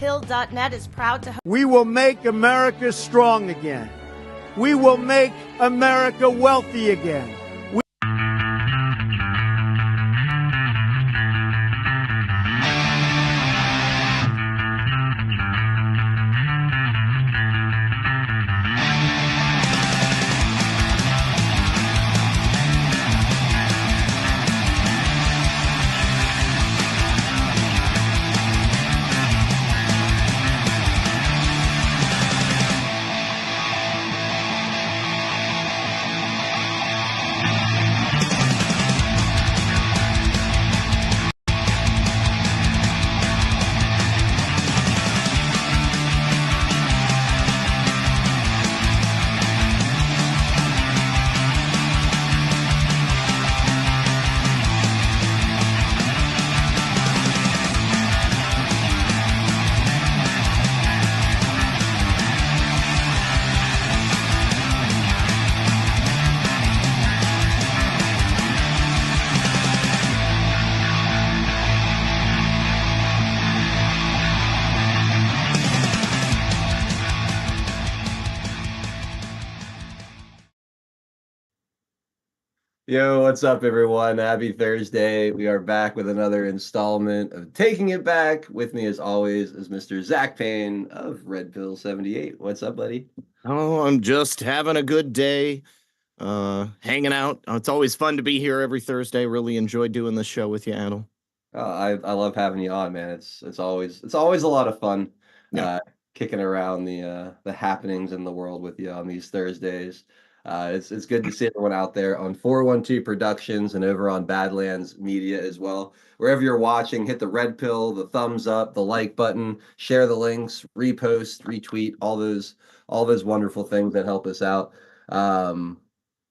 Hill.net is proud to We will make America strong again. We will make America wealthy again. Yo, what's up, everyone? Happy Thursday. We are back with another installment of Taking It Back. With me, as always, is Mr. Zach Payne of Red Pill 78. What's up, buddy? Oh, I'm just having a good day, hanging out. It's always fun to be here every Thursday. Really enjoy doing this show with you, Adel. I love having you on, man. It's always a lot of fun Yeah. kicking around the happenings in the world with you on these Thursdays. It's good to see everyone out there on 412 Productions and over on Badlands Media as well. Wherever you're watching, hit the red pill, the thumbs up, the like button, share the links, repost, retweet, all those wonderful things that help us out.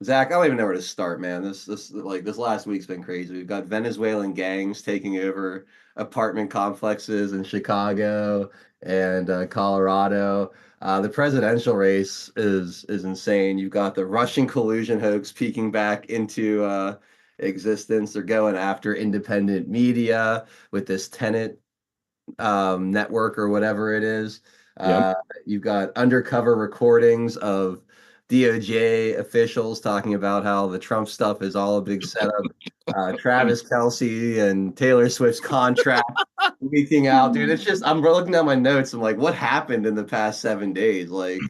Zach, I don't even know where to start, man. This last week's been crazy. We've got Venezuelan gangs taking over apartment complexes in Chicago and Colorado. The presidential race is insane. You've got the Russian collusion hoax peeking back into existence. They're going after independent media with this Tenet network or whatever it is. Yep. You've got undercover recordings of DOJ officials talking about how the Trump stuff is all a big setup. Travis Kelce and Taylor Swift's contract leaking out, dude. It's just I'm looking at my notes. I'm like, what happened in the past 7 days? Like,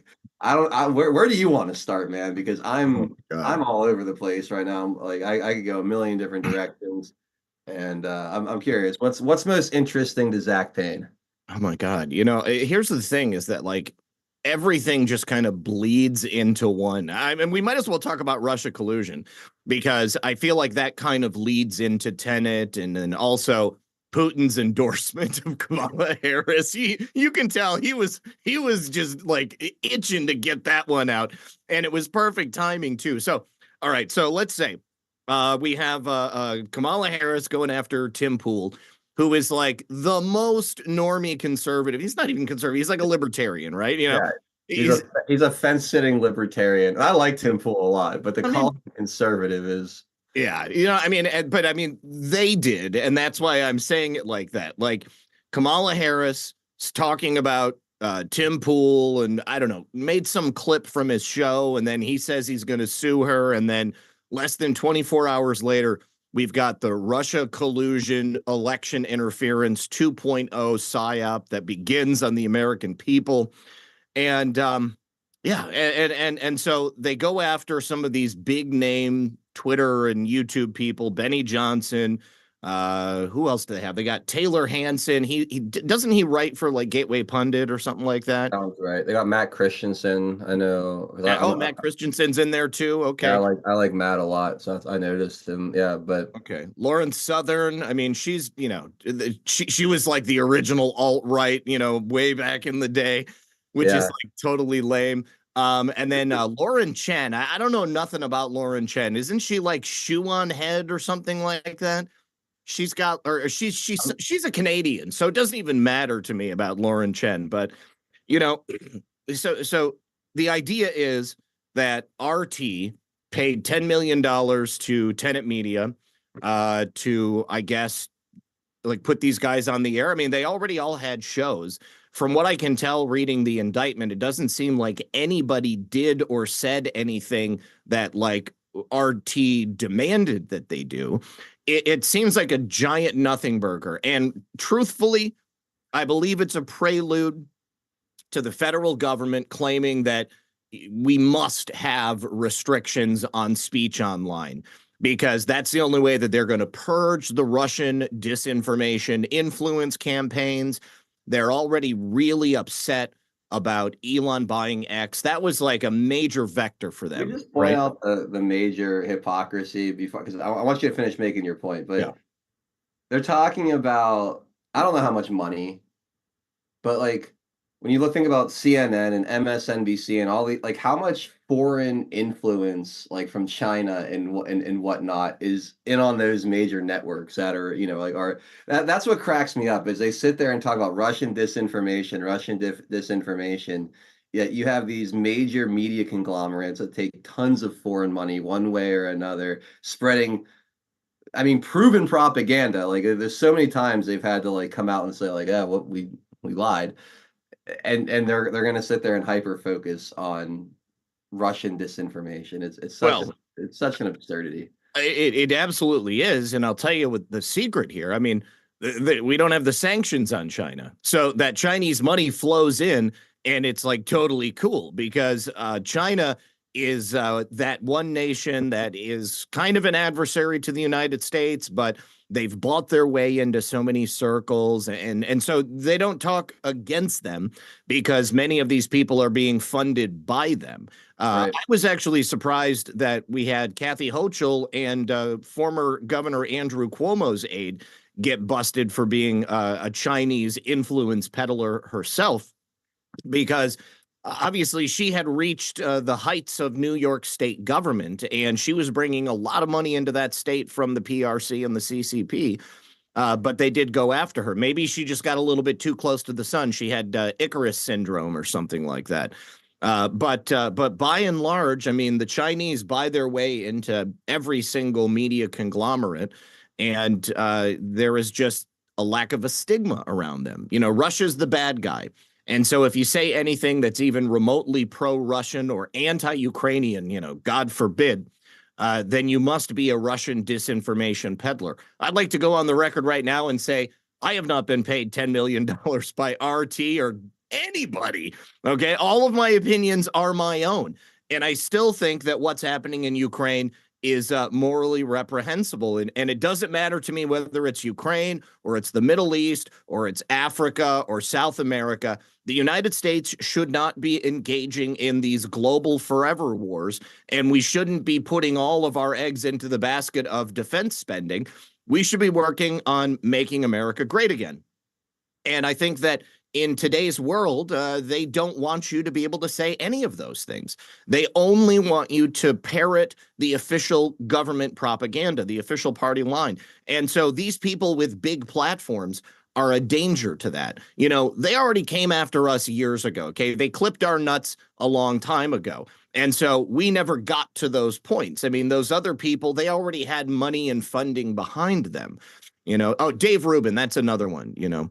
where do you want to start, man? Because I'm all over the place right now. I could go a million different directions, and I'm curious. What's most interesting to Zach Payne? Oh my God. Here's the thing is that like everything just kind of bleeds into one. I mean, we might as well talk about Russia collusion because I feel like that kind of leads into Tenet and then also Putin's endorsement of Kamala Harris. You can tell he was just like itching to get that one out, and it was perfect timing too. So, all right, so let's say we have Kamala Harris going after Tim Pool, who is like the most normie conservative. He's not even conservative. He's like a libertarian, right? Yeah, he's a fence-sitting libertarian. I like Tim Pool a lot, but the call him conservative is... Yeah, but I mean, they did, and that's why I'm saying it like that. Like, Kamala Harris is talking about Tim Pool, and I don't know, made some clip from his show, and then he says he's going to sue her, and then less than 24 hours later, we've got the Russia collusion election interference 2.0 psyop that begins on the American people. And and so they go after some of these big name Twitter and YouTube people, Benny Johnson. Who else do they have? They got Taylor Hansen. He doesn't he write for like Gateway Pundit or something like that? Sounds right. They got Matt Christensen. I know. Matt Christensen's in there too. Okay. Yeah, I like Matt a lot, so I noticed him. Yeah, but okay. Lauren Southern. I mean, she's she was like the original alt-right, way back in the day, which is like totally lame. And then Lauren Chen. I don't know nothing about Lauren Chen. Isn't she like Shoe on Head or something like that? She's a Canadian, so it doesn't even matter to me about Lauren Chen. But so the idea is that RT paid $10 million to Tenet Media to, I guess, like put these guys on the air. I mean, they already all had shows, from what I can tell reading the indictment, it doesn't seem like anybody did or said anything that like RT demanded that they do. It seems like a giant nothing burger. And truthfully, I believe it's a prelude to the federal government claiming that we must have restrictions on speech online, because that's the only way that they're going to purge the Russian disinformation influence campaigns. They're already really upset about Elon buying X. That was like a major vector for Can you them, just point right? out the major hypocrisy before, because I want you to finish making your point, but Yeah. they're talking about, I don't know how much money, but like when you think about CNN and MSNBC and all the like, how much foreign influence like from China and whatnot is in on those major networks that are, you know, like are that's what cracks me up is they sit there and talk about Russian disinformation, disinformation. Yet you have these major media conglomerates that take tons of foreign money one way or another, spreading, I mean, proven propaganda. Like there's so many times they've had to like come out and say like, yeah, what we lied, and they're gonna sit there and hyper focus on Russian disinformation. Well, It's such an absurdity. it absolutely is. And I'll tell you what the secret here. I mean, we don't have the sanctions on China. So that Chinese money flows in and it's like totally cool because China is that one nation that is kind of an adversary to the United States, but they've bought their way into so many circles. And so they don't talk against them because many of these people are being funded by them. Right. I was actually surprised that we had Kathy Hochul and former Governor Andrew Cuomo's aide get busted for being a Chinese influence peddler herself, because obviously she had reached the heights of New York state government, and she was bringing a lot of money into that state from the PRC and the CCP. But they did go after her. Maybe she just got a little bit too close to the sun. She had Icarus syndrome or something like that. But by and large, I mean, the Chinese buy their way into every single media conglomerate, and there is just a lack of a stigma around them. You know, Russia's the bad guy. And so if you say anything that's even remotely pro-Russian or anti-Ukrainian, you know, God forbid, then you must be a Russian disinformation peddler. I'd like to go on the record right now and say I have not been paid $10 million by RT or anybody. Okay. All of my opinions are my own. And I still think that what's happening in Ukraine is morally reprehensible. And it doesn't matter to me whether it's Ukraine or it's the Middle East or it's Africa or South America. The United States should not be engaging in these global forever wars, and we shouldn't be putting all of our eggs into the basket of defense spending. We should be working on making America great again. And I think that in today's world, they don't want you to be able to say any of those things. They only want you to parrot the official government propaganda, the official party line. And so these people with big platforms are a danger to that. You know, they already came after us years ago. Okay. They clipped our nuts a long time ago. And so we never got to those points. I mean, those other people, they already had money and funding behind them. You know, oh, Dave Rubin, that's another one, you know.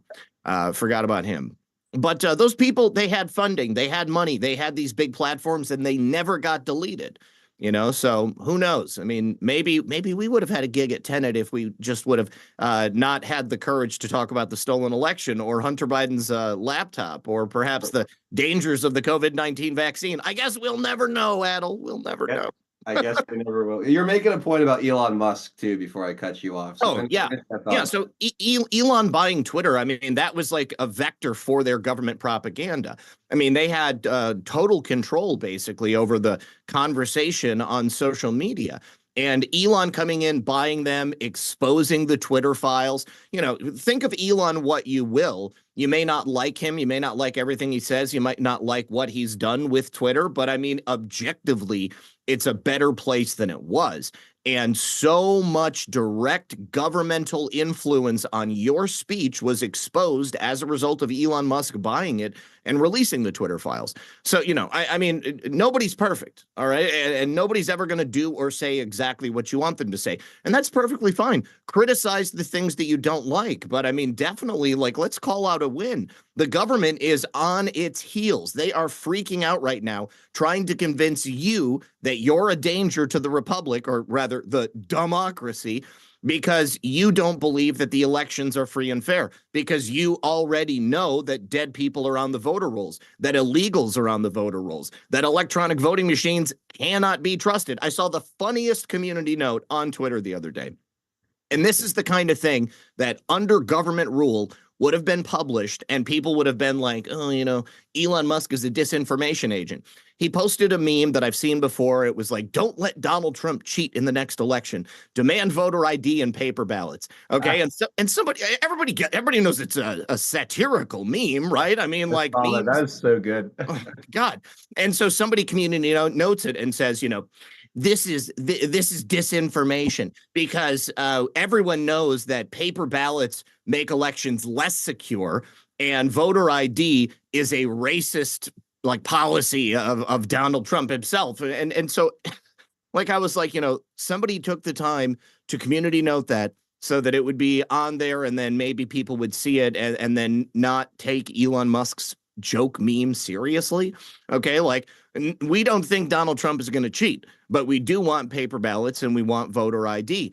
Forgot about him. But those people, they had funding, they had money, they had these big platforms, and they never got deleted. You know, so who knows? I mean, maybe we would have had a gig at Tenet if we just would have not had the courage to talk about the stolen election or Hunter Biden's laptop or perhaps the dangers of the COVID-19 vaccine. I guess we'll never know, Adel. We'll never know. I guess we never will. You're making a point about Elon Musk too before I cut you off. So yeah. So Elon buying Twitter, I mean, that was like a vector for their government propaganda. I mean, they had total control basically over the conversation on social media. And Elon coming in, buying them, exposing the Twitter files. You know, think of Elon what you will. You may not like him. You may not like everything he says. You might not like what he's done with Twitter. But I mean, objectively, it's a better place than it was. And so much direct governmental influence on your speech was exposed as a result of Elon Musk buying it and releasing the Twitter files. So, I mean, nobody's perfect, all right? And nobody's ever going to do or say exactly what you want them to say. And that's perfectly fine. Criticize the things that you don't like. But I mean, definitely, like, let's call out a win. The government is on its heels. They are freaking out right now, trying to convince you that you're a danger to the republic, or rather the democracy, because you don't believe that the elections are free and fair, because you already know that dead people are on the voter rolls, that illegals are on the voter rolls, that electronic voting machines cannot be trusted. I saw the funniest community note on Twitter the other day. And this is the kind of thing that under government rule would have been published and people would have been like, oh, Elon Musk is a disinformation agent. He posted a meme that I've seen before. It was like, don't let Donald Trump cheat in the next election. Demand voter ID and paper ballots. Okay. And everybody knows it's a satirical meme, right? I mean, like, memes. That is so good. Oh, God. And so somebody community notes it and says, this is disinformation because everyone knows that paper ballots make elections less secure, and voter ID is a racist policy of Donald Trump himself. And so I was like, somebody took the time to community note that so that it would be on there, and then maybe people would see it and then not take Elon Musk's joke meme seriously. Okay, we don't think Donald Trump is going to cheat, but we do want paper ballots and we want voter ID.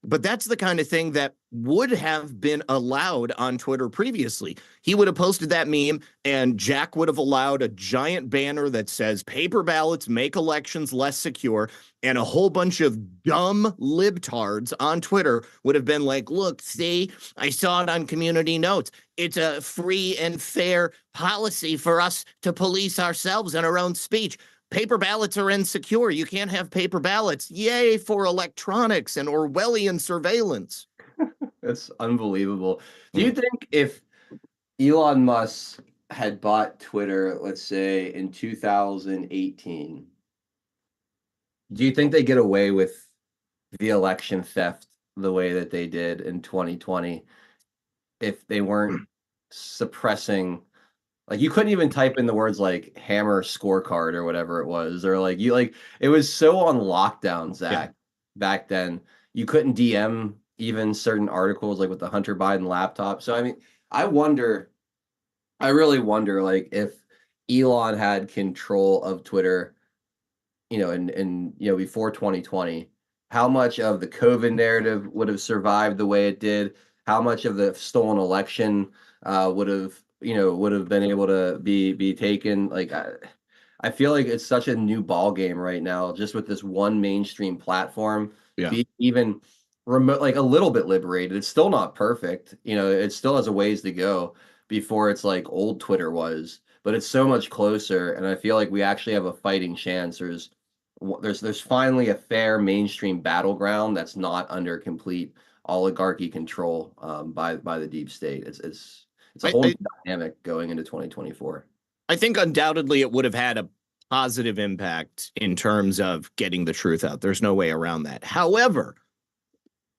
But that's the kind of thing that would have been allowed on Twitter previously. He would have posted that meme and Jack would have allowed a giant banner that says paper ballots make elections less secure. And a whole bunch of dumb libtards on Twitter would have been like, look, see, I saw it on community notes. It's a free and fair policy for us to police ourselves in our own speech. Paper ballots are insecure. You can't have paper ballots. Yay for electronics and Orwellian surveillance. That's unbelievable. Do you think if Elon Musk had bought Twitter, let's say in 2018, do you think they get away with the election theft the way that they did in 2020 if they weren't suppressing? Like, you couldn't even type in the words like hammer scorecard or whatever it was, or it was so on lockdown, Zach, back then. You couldn't DM even certain articles like with the Hunter Biden laptop. So I mean, I really wonder if Elon had control of Twitter, and before 2020, how much of the COVID narrative would have survived the way it did, how much of the stolen election would have been able to be taken. I feel like it's such a new ball game right now, just with this one mainstream platform. Be even remote, a little bit liberated. It's still not perfect. It still has a ways to go before it's like old Twitter was, but it's so much closer. And I feel like we actually have a fighting chance. There's finally a fair mainstream battleground that's not under complete oligarchy control by the deep state. It's a whole new dynamic going into 2024. I think undoubtedly it would have had a positive impact in terms of getting the truth out. There's no way around that. However,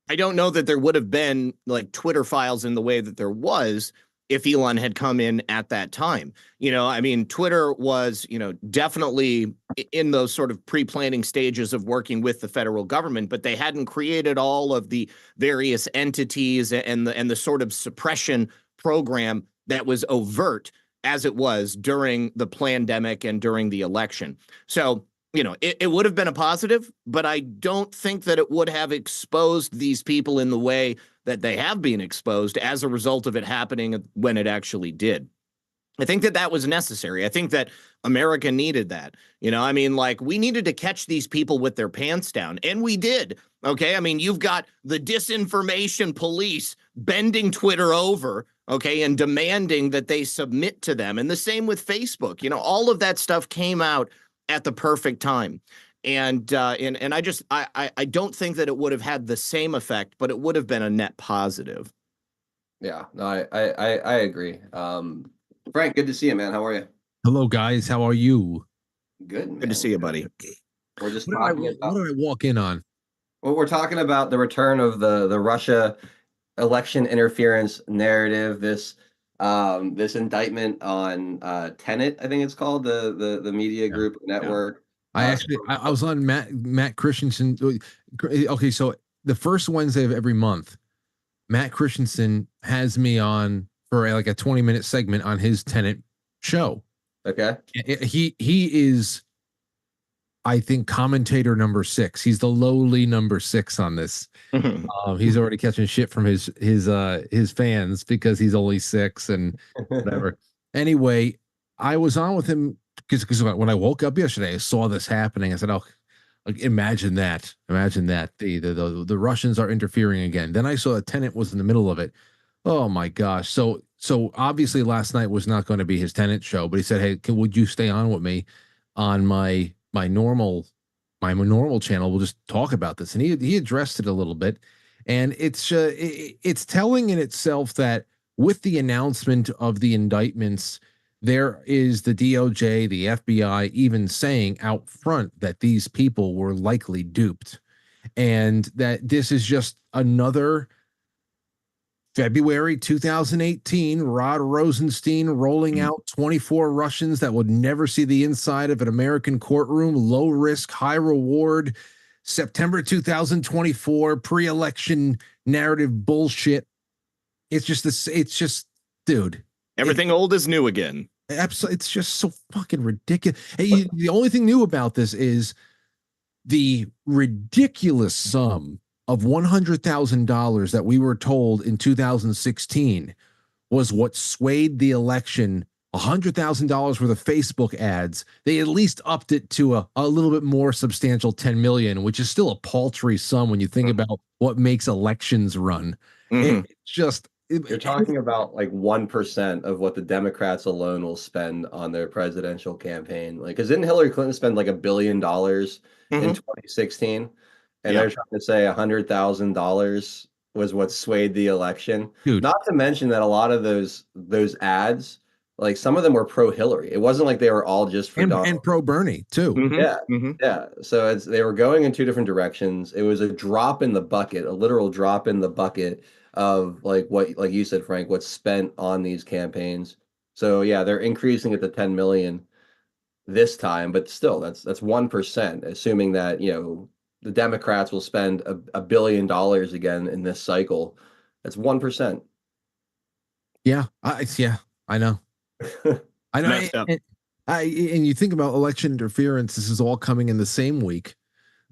I don't know that there would have been Twitter files in the way that there was if Elon had come in at that time. I mean, Twitter was, definitely in those sort of pre-planning stages of working with the federal government, but they hadn't created all of the various entities and the sort of suppression program that was overt as it was during the pandemic and during the election. So, it would have been a positive, but I don't think that it would have exposed these people in the way that they have been exposed as a result of it happening when it actually did. I think that was necessary. I think that America needed that. I mean, we needed to catch these people with their pants down, and we did. Okay. I mean, you've got the disinformation police bending Twitter over, okay, and demanding that they submit to them. And the same with Facebook. All of that stuff came out at the perfect time. And I don't think that it would have had the same effect, but it would have been a net positive. Yeah, no, I agree. Frank, good to see you, man. How are you? Hello, guys. How are you? Good, man. Good to see you, buddy. We're just What did I walk in on? Well, we're talking about the return of the Russia election interference narrative. This indictment on Tenet, I think it's called, the media Yeah. group Yeah. network. I was on Matt Christensen. Okay, so the first Wednesday of every month, Matt Christensen has me on for like a 20-minute segment on his Tenet show. Okay. He is, I think, commentator number 6. He's the lowly number 6 on this. He's already catching shit from his fans because he's only 6 and whatever. Anyway, I was on with him because when I woke up yesterday, I saw this happening. I said, "Oh, like, imagine that! Imagine that the Russians are interfering again." Then I saw a Tenet was in the middle of it. Oh my gosh! So obviously last night was not going to be his Tenet show, but he said, "Hey, would you stay on with me on my normal channel? We'll just talk about this." And he addressed it a little bit, and it's telling in itself that with the announcement of the indictments, there is the DOJ, the FBI even saying out front that these people were likely duped, and that this is just another February 2018, Rod Rosenstein rolling out 24 Russians that would never see the inside of an American courtroom, low risk, high reward, September 2024, pre-election narrative bullshit. It's just, dude. Everything old is new again. Absolutely. It's just so fucking ridiculous. Hey, the only thing new about this is the ridiculous sum of $100,000 that we were told in 2016 was what swayed the election. $100,000 worth of Facebook ads. They at least upped it to a little bit more substantial 10 million, which is still a paltry sum when you think about what makes elections run. It's just you're talking about like 1% of what the Democrats alone will spend on their presidential campaign. Like, because didn't Hillary Clinton spend like $1 billion in 2016? And they're trying to say $100,000 was what swayed the election. Dude. Not to mention that a lot of those ads, like some of them were pro Hillary. It wasn't like they were all just for Donald. And pro Bernie too. Yeah. So they were going in two different directions. It was a drop in the bucket, a literal drop in the bucket of like you said, Frank, what's spent on these campaigns. So yeah, they're increasing it to 10 million this time, but still that's 1%, assuming that, the Democrats will spend $1 billion again in this cycle. That's 1%. Yeah, I know. I know. And you think about election interference. This is all coming in the same week,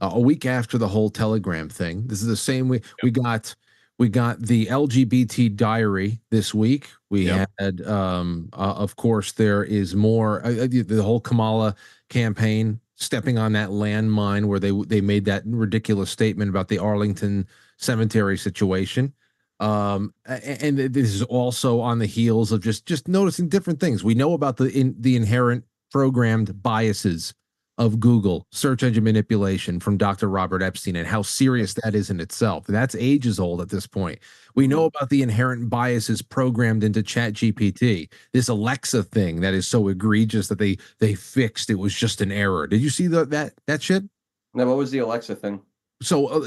a week after the whole Telegram thing. This is the same week. We got the LGBT diary this week. We had, of course, there is more. The whole Kamala campaign stepping on that landmine where they made that ridiculous statement about the Arlington cemetery situation. And this is also on the heels of just noticing different things. We know about the inherent programmed biases of Google, search engine manipulation from Dr. Robert Epstein, and how serious that is in itself. That's ages old at this point. We know about the inherent biases programmed into ChatGPT, this Alexa thing that is so egregious that they fixed. It was just an error. Did you see that shit? No, what was the Alexa thing? So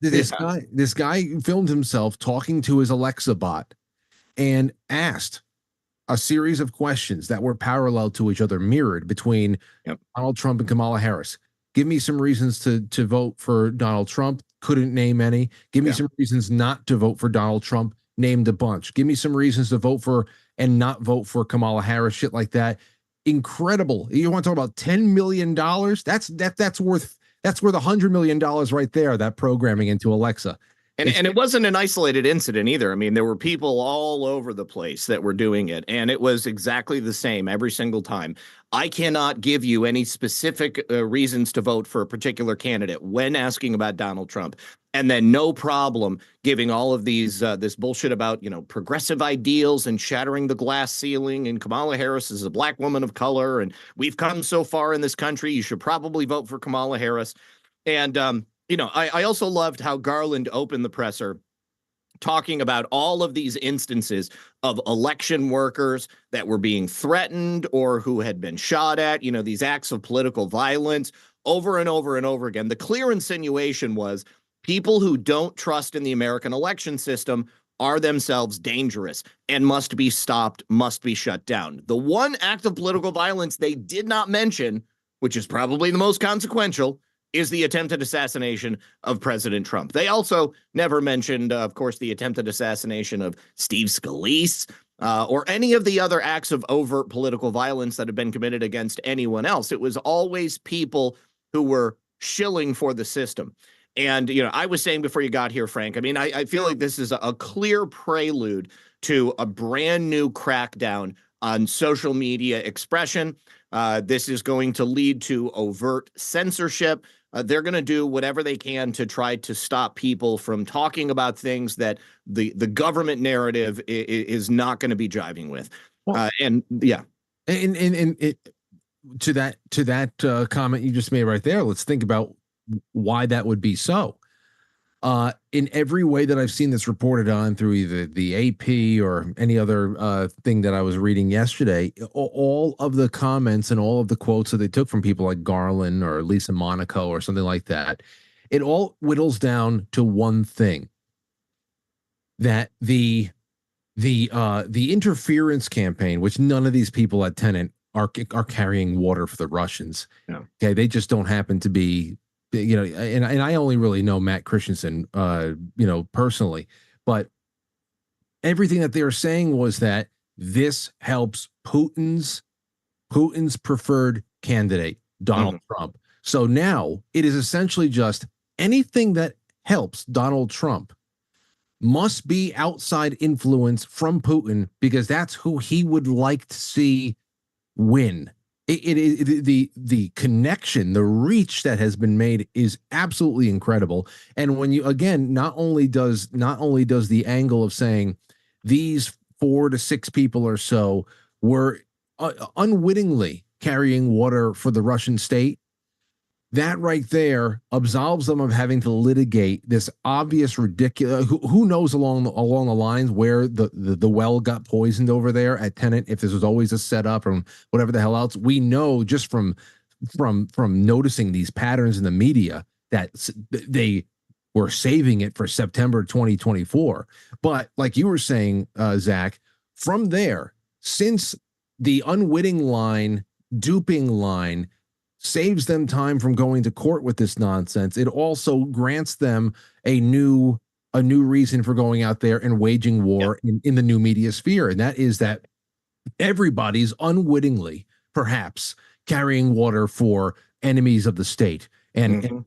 this guy filmed himself talking to his Alexa bot and asked a series of questions that were parallel to each other, mirrored between Donald Trump and Kamala Harris. Give me some reasons to vote for Donald Trump. Couldn't name any. Give me some reasons not to vote for Donald Trump. Named a bunch. Give me some reasons to vote for and not vote for Kamala Harris. Shit like that. Incredible. You want to talk about $10 million? That's worth $100 million right there. That programming into Alexa. And it wasn't an isolated incident either. I mean, there were people all over the place that were doing it, and it was exactly the same every single time. I cannot give you any specific reasons to vote for a particular candidate when asking about Donald Trump, and then no problem giving all of these this bullshit about, progressive ideals and shattering the glass ceiling, and Kamala Harris is a black woman of color, and we've come so far in this country. You should probably vote for Kamala Harris. And I also loved how Garland opened the presser talking about all of these instances of election workers that were being threatened or who had been shot at, these acts of political violence, over and over and over again. The clear insinuation was people who don't trust in the American election system are themselves dangerous and must be stopped, must be shut down. The one act of political violence they did not mention, which is probably the most consequential, is the attempted assassination of President Trump. They also never mentioned, of course, the attempted assassination of Steve Scalise or any of the other acts of overt political violence that have been committed against anyone else. It was always people who were shilling for the system. And, I was saying before you got here, Frank, I mean, I feel like this is a clear prelude to a brand new crackdown on social media expression. This is going to lead to overt censorship. They're going to do whatever they can to try to stop people from talking about things that the government narrative is not going to be jiving with. Well, and it, to that comment you just made right there, let's think about why that would be so. In every way that I've seen this reported on through either the AP or any other thing that I was reading yesterday, all of the comments and all of the quotes that they took from people like Garland or Lisa Monaco or something like that, it all whittles down to one thing: that the interference campaign, which none of these people at Tenet are carrying water for the Russians. No. Okay, they just don't happen to be. And I only really know Matt Christensen, personally, but everything that they were saying was that this helps Putin's preferred candidate, Donald Trump. So now it is essentially just anything that helps Donald Trump must be outside influence from Putin, because that's who he would like to see win. The connection, the reach that has been made is absolutely incredible. And when you, again, not only does the angle of saying these 4 to 6 people or so were unwittingly carrying water for the Russian state, that right there absolves them of having to litigate this obvious ridiculous. Who knows along the lines where the well got poisoned over there at Tenet? If this was always a setup or whatever the hell else, we know just from noticing these patterns in the media that they were saving it for September 2024. But like you were saying, Zach, from there, since the unwitting line, duping line, saves them time from going to court with this nonsense, it also grants them a new reason for going out there and waging war in the new media sphere. And that is that everybody's unwittingly, perhaps, carrying water for enemies of the state. And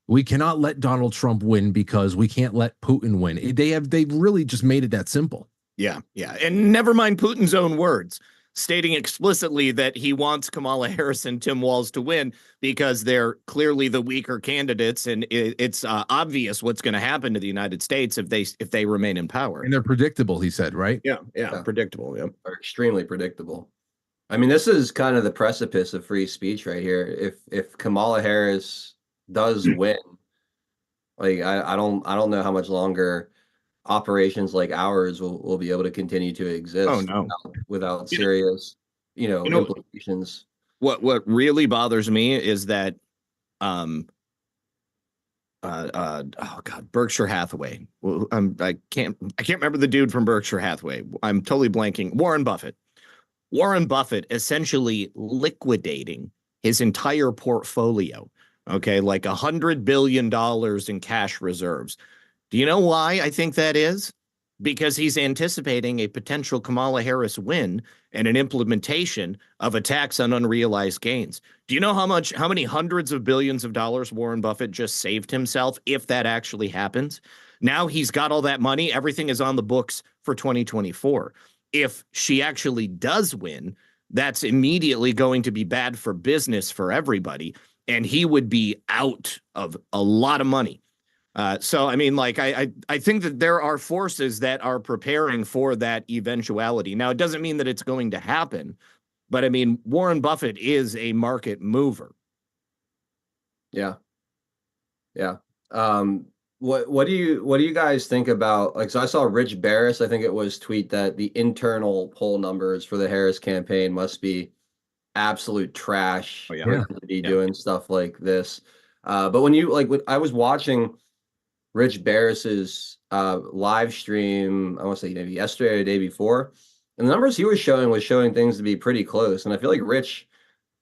we cannot let Donald Trump win because we can't let Putin win. They've really just made it that simple. Yeah. And never mind Putin's own words, stating explicitly that he wants Kamala Harris and Tim Walz to win because they're clearly the weaker candidates, and it's obvious what's going to happen to the United States if they remain in power. And they're predictable, he said, right? Yeah. Predictable. Yeah, are extremely predictable. I mean, this is kind of the precipice of free speech right here. If Kamala Harris does win, like I don't know how much longer operations like ours will be able to continue to exist without serious, implications. What really bothers me is that, Berkshire Hathaway. I can't remember the dude from Berkshire Hathaway. I'm totally blanking. Warren Buffett. Warren Buffett essentially liquidating his entire portfolio. Okay, like $100 billion in cash reserves. Do you know why I think that is? Because he's anticipating a potential Kamala Harris win and an implementation of a tax on unrealized gains. Do you know how many hundreds of billions of dollars Warren Buffett just saved himself if that actually happens? Now he's got all that money. Everything is on the books for 2024. If she actually does win, that's immediately going to be bad for business for everybody, and he would be out of a lot of money. So, I mean, like, I think that there are forces that are preparing for that eventuality. Now, it doesn't mean that it's going to happen, but I mean, Warren Buffett is a market mover. Yeah. What do you guys think about, like, so I saw Rich Barris, I think it was, tweet that the internal poll numbers for the Harris campaign must be absolute trash Oh, yeah. for him to be doing stuff like this. But when you like, when I was watching Rich Barris's live stream, I want to say maybe yesterday or the day before, and the numbers he was showing things to be pretty close. And I feel like Rich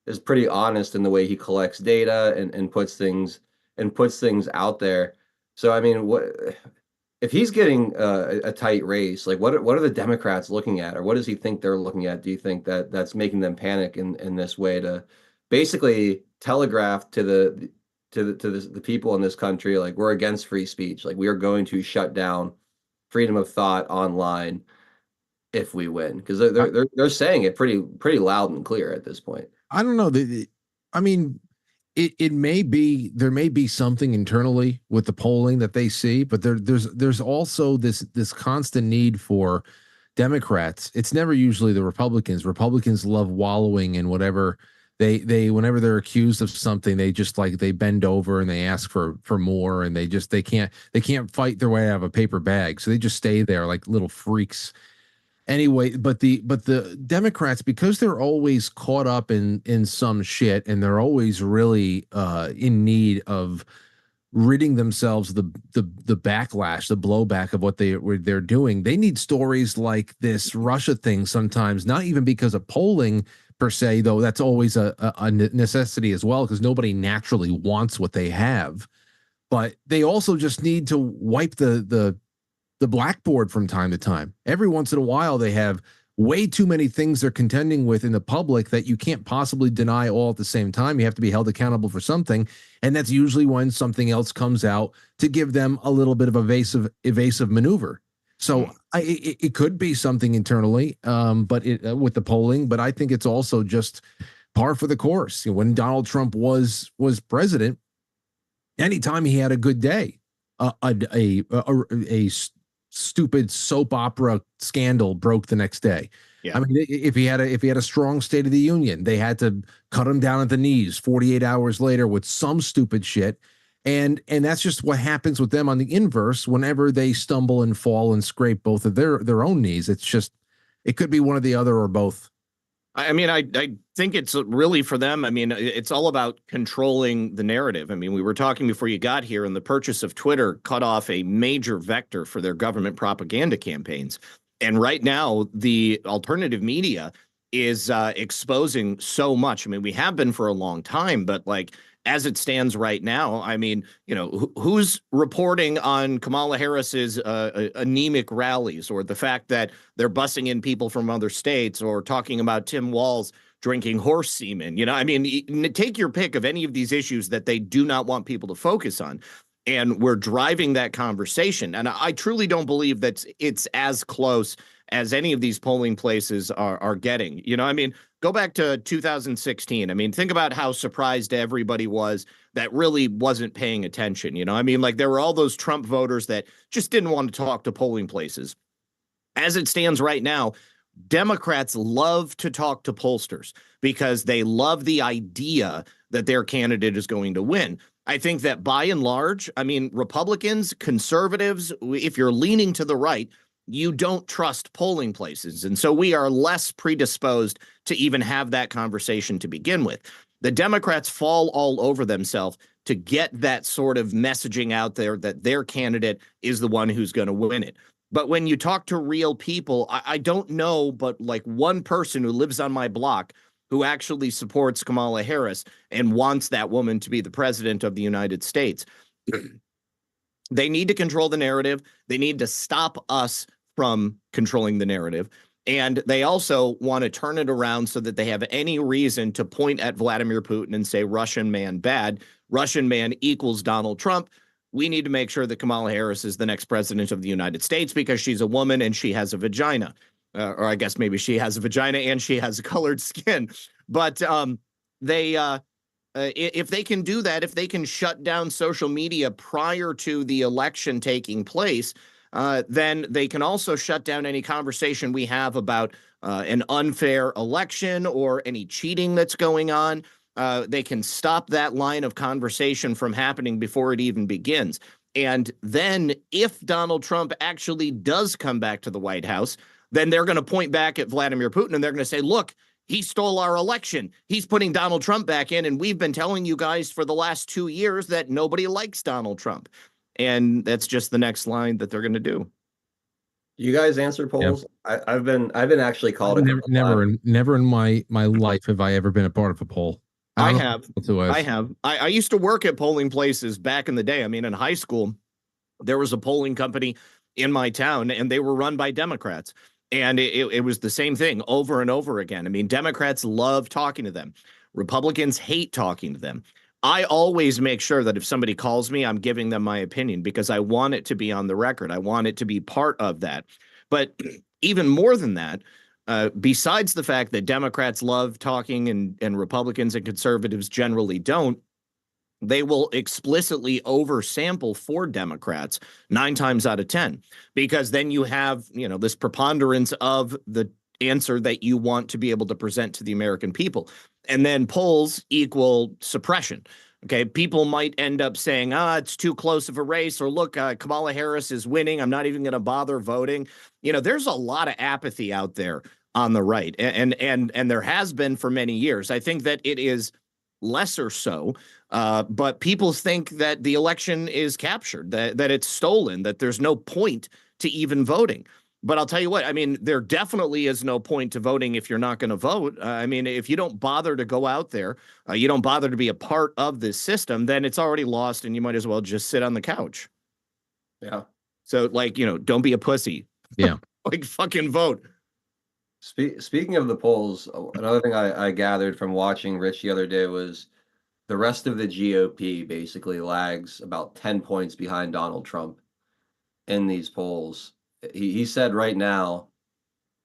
is pretty honest in the way he collects data and puts things out there. So I mean, what if he's getting a tight race? Like, what are the Democrats looking at, or what does he think they're looking at? Do you think that that's making them panic in this way to basically telegraph to the people in this country, like, we're against free speech, like we are going to shut down freedom of thought online if we win, because they're saying it pretty loud and clear at this point. I don't know. I mean, it may be, there may be something internally with the polling that they see, but there's also this constant need for Democrats. It's never usually the Republicans. Republicans love wallowing in whatever they whenever they're accused of something, they just like they bend over and they ask for more, and they can't fight their way out of a paper bag, so they just stay there like little freaks. Anyway, but the Democrats, because they're always caught up in some shit, and they're always really in need of ridding themselves the backlash, the blowback of what they're doing. They need stories like this Russia thing sometimes, not even because of polling per se, though that's always a necessity as well, because nobody naturally wants what they have. But they also just need to wipe the blackboard from time to time. Every once in a while, they have way too many things they're contending with in the public that you can't possibly deny all at the same time. You have to be held accountable for something. And that's usually when something else comes out to give them a little bit of evasive maneuver. So it could be something internally, but with the polling, but I think it's also just par for the course. You know, when Donald Trump was president, anytime he had a good day, a stupid soap opera scandal broke the next day. Yeah. I mean, if he had a strong State of the Union, they had to cut him down at the knees 48 hours later with some stupid shit. And that's just what happens with them on the inverse. Whenever they stumble and fall and scrape both of their own knees, it's just, it could be one or the other or both. I mean, I think it's really for them. I mean, it's all about controlling the narrative. I mean, we were talking before you got here, and the purchase of Twitter cut off a major vector for their government propaganda campaigns. And right now, the alternative media is exposing so much. I mean, we have been for a long time, but like, as it stands right now, I mean, you know, who's reporting on Kamala Harris's anemic rallies, or the fact that they're bussing in people from other states, or talking about Tim Walz drinking horse semen? You know, I mean, take your pick of any of these issues that they do not want people to focus on. And we're driving that conversation. And I truly don't believe that it's as close as any of these polling places are getting. You know, I mean, go back to 2016. I mean, think about how surprised everybody was that really wasn't paying attention. You know, I mean, like, there were all those Trump voters that just didn't want to talk to polling places. As it stands right now, Democrats love to talk to pollsters because they love the idea that their candidate is going to win. I think that by and large, I mean, Republicans, conservatives, if you're leaning to the right, you don't trust polling places. And so we are less predisposed to even have that conversation to begin with. The Democrats fall all over themselves to get that sort of messaging out there that their candidate is the one who's going to win it. But when you talk to real people, I don't know, but like one person who lives on my block who actually supports Kamala Harris and wants that woman to be the president of the United States. They need to control the narrative. They need to stop us from controlling the narrative. And they also want to turn it around so that they have any reason to point at Vladimir Putin and say, Russian man bad, Russian man equals Donald Trump. We need to make sure that Kamala Harris is the next president of the United States because she's a woman and she has a vagina. Or I guess maybe she has a vagina and she has colored skin. But if they can do that, if they can shut down social media prior to the election taking place, then they can also shut down any conversation we have about an unfair election or any cheating that's going on. They can stop that line of conversation from happening before it even begins. And then if Donald Trump actually does come back to the White House, then they're going to point back at Vladimir Putin and they're going to say, look, he stole our election. He's putting Donald Trump back in. And we've been telling you guys for the last 2 years that nobody likes Donald Trump. And that's just the next line that they're going to do. You guys answer polls? Yep. I've been actually called never in my life have I ever been a part of a poll. I have. I used to work at polling places back in the day. I mean, in high school, there was a polling company in my town, and they were run by Democrats. And it was the same thing over and over again. I mean, Democrats love talking to them. Republicans hate talking to them. I always make sure that if somebody calls me, I'm giving them my opinion because I want it to be on the record. I want it to be part of that. But even more than that, besides the fact that Democrats love talking and Republicans and conservatives generally don't, they will explicitly oversample for Democrats 9 times out of 10, because then you have, this preponderance of the answer that you want to be able to present to the American people. And then polls equal suppression. Okay, people might end up saying, it's too close of a race, or look, Kamala Harris is winning. I'm not even going to bother voting. There's a lot of apathy out there on the right, and there has been for many years. I think that it is lesser so, but people think that the election is captured, that it's stolen, that there's no point to even voting. But I'll tell you what, I mean, there definitely is no point to voting if you're not going to vote. I mean, if you don't bother to go out there, you don't bother to be a part of this system, then it's already lost and you might as well just sit on the couch. Yeah. So, don't be a pussy. Yeah. Fucking vote. Speaking of the polls, another thing I gathered from watching Rich the other day was the rest of the GOP basically lags about 10 points behind Donald Trump in these polls. He said right now,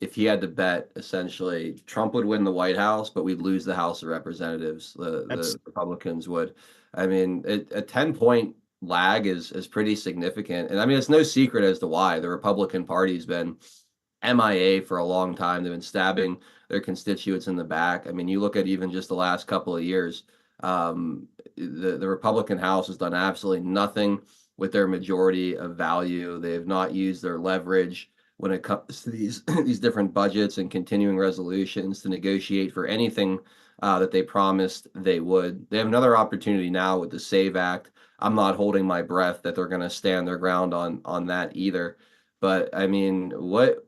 if he had to bet, essentially, Trump would win the White House, but we'd lose the House of Representatives. The Republicans would. I mean, a 10-point lag is pretty significant. And I mean, it's no secret as to why. The Republican Party's been MIA for a long time. They've been stabbing their constituents in the back. I mean, you look at even just the last couple of years, the Republican House has done absolutely nothing with their majority of value. They have not used their leverage when it comes to these different budgets and continuing resolutions to negotiate for anything that they promised they would. They have another opportunity now with the SAVE Act. I'm not holding my breath that they're going to stand their ground on that either. But I mean, what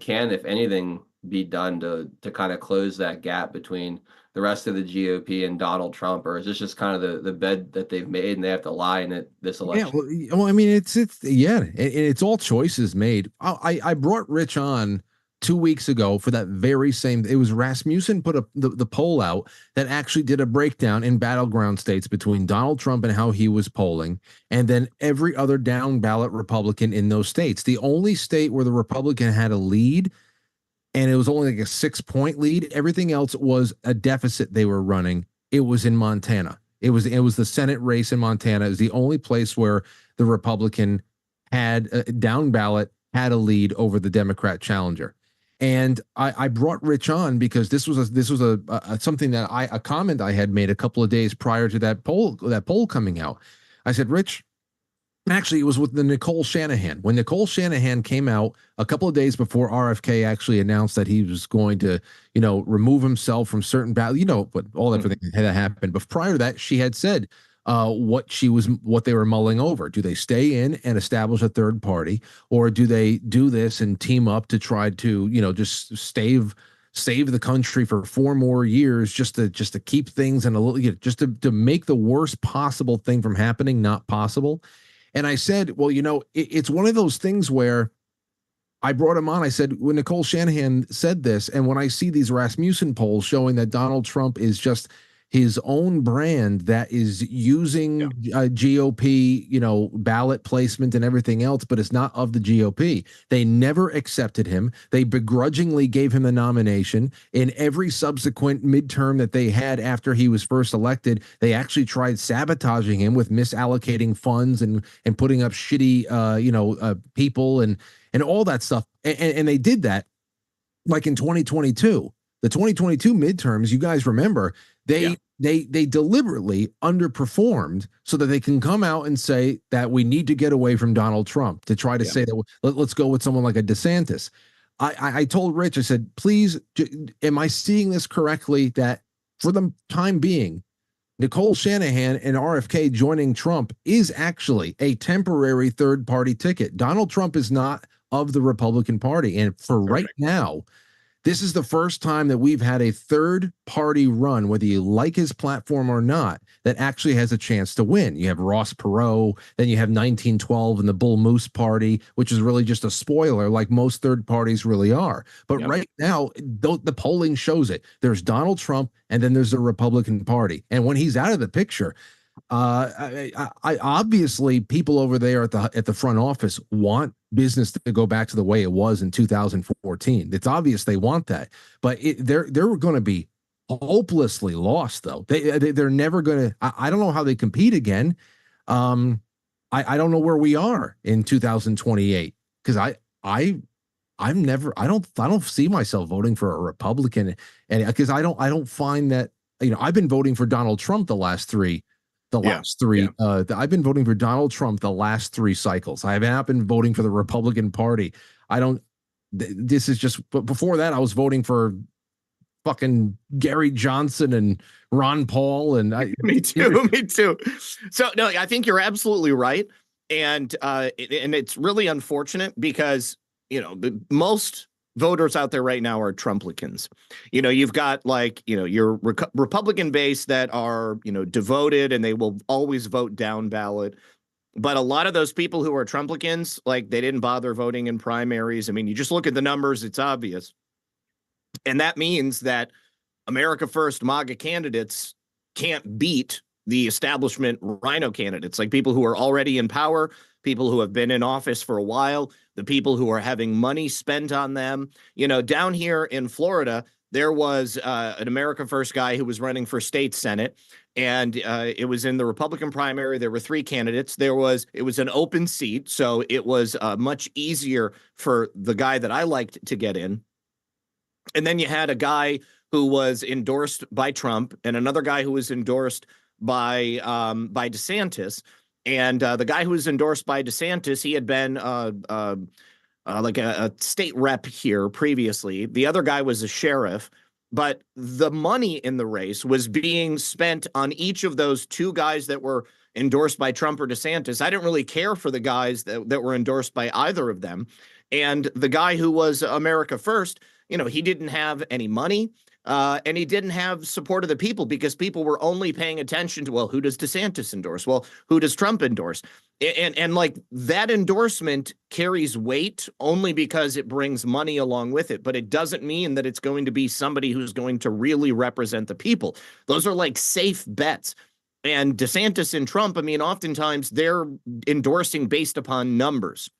can, if anything, be done to kind of close that gap between the rest of the GOP and Donald Trump, or is this just kind of the bed that they've made and they have to lie in it this election? Yeah, well, I mean, it's all choices made. I brought Rich on 2 weeks ago for that very same. It was Rasmussen put the poll out that actually did a breakdown in battleground states between Donald Trump and how he was polling, and then every other down ballot Republican in those states. The only state where the Republican had a lead, and it was only like a 6-point lead. Everything else was a deficit they were running. It was in Montana. It was the Senate race in Montana. It was the only place where the Republican had down ballot had a lead over the Democrat challenger. And I brought Rich on because this was something that a comment I had made a couple of days prior to that poll coming out. I said, Rich, actually, it was with the Nicole Shanahan. When Nicole Shanahan came out a couple of days before RFK actually announced that he was going to, remove himself from certain battle, but all everything that happened. But prior to that, she had said what they were mulling over. Do they stay in and establish a third party, or do they do this and team up to try to, just save the country for 4 more years, just to keep things in a little, just to make the worst possible thing from happening not possible. And I said, well, it's one of those things where I brought him on. I said, when Nicole Shanahan said this, and when I see these Rasmussen polls showing that Donald Trump is just his own brand that is using GOP, ballot placement and everything else, but it's not of the GOP. They never accepted him. They begrudgingly gave him the nomination. In every subsequent midterm that they had after he was first elected, they actually tried sabotaging him with misallocating funds and putting up shitty, people and all that stuff. And they did that like in 2022. The 2022 midterms, you guys remember, they deliberately underperformed so that they can come out and say that we need to get away from Donald Trump, to try to say that let's go with someone like a DeSantis. I told Rich, I said, please, am I seeing this correctly? That for the time being, Nicole Shanahan and RFK joining Trump is actually a temporary third party ticket. Donald Trump is not of the Republican Party. And for right now, this is the first time that we've had a third party run, whether you like his platform or not, that actually has a chance to win. You have Ross Perot, then you have 1912 and the Bull Moose Party, which is really just a spoiler, like most third parties really are. But right now, the polling shows it. There's Donald Trump, and then there's the Republican Party. And when he's out of the picture, I obviously people over there at the front office want business to go back to the way it was in 2014. It's obvious they want that, but they're going to be hopelessly lost though. They're never going to. I don't know how they compete again. I don't know where we are in 2028 because I don't see myself voting for a Republican, and because I don't find that, you know, I've been voting for Donald Trump the last three. I've been voting for Donald Trump the last three cycles. I have not been voting for the Republican Party. This is just, but before that, I was voting for fucking Gary Johnson and Ron Paul. And me too. So no, I think you're absolutely right. And it's really unfortunate because, you know, most voters out there right now are Trumplicans. You know, you've got like, you know, your Republican base that are, you know, devoted and they will always vote down ballot. But a lot of those people who are Trumplicans, like they didn't bother voting in primaries. I mean, you just look at the numbers, it's obvious. And that means that America First MAGA candidates can't beat the establishment rhino candidates, like people who are already in power, people who have been in office for a while, the people who are having money spent on them. You know, down here in Florida, there was an America First guy who was running for state Senate, and it was in the Republican primary. There were three candidates. It was an open seat, so it was much easier for the guy that I liked to get in. And then you had a guy who was endorsed by Trump and another guy who was endorsed by DeSantis. And the guy who was endorsed by DeSantis, he had been like a state rep here previously. The other guy was a sheriff, but the money in the race was being spent on each of those two guys that were endorsed by Trump or DeSantis. I didn't really care for the guys that were endorsed by either of them. And the guy who was America First, you know, he didn't have any money. And he didn't have support of the people because people were only paying attention to, well, who does DeSantis endorse? Well, who does Trump endorse? And like that endorsement carries weight only because it brings money along with it. But it doesn't mean that it's going to be somebody who's going to really represent the people. Those are like safe bets. And DeSantis and Trump, I mean, oftentimes they're endorsing based upon numbers.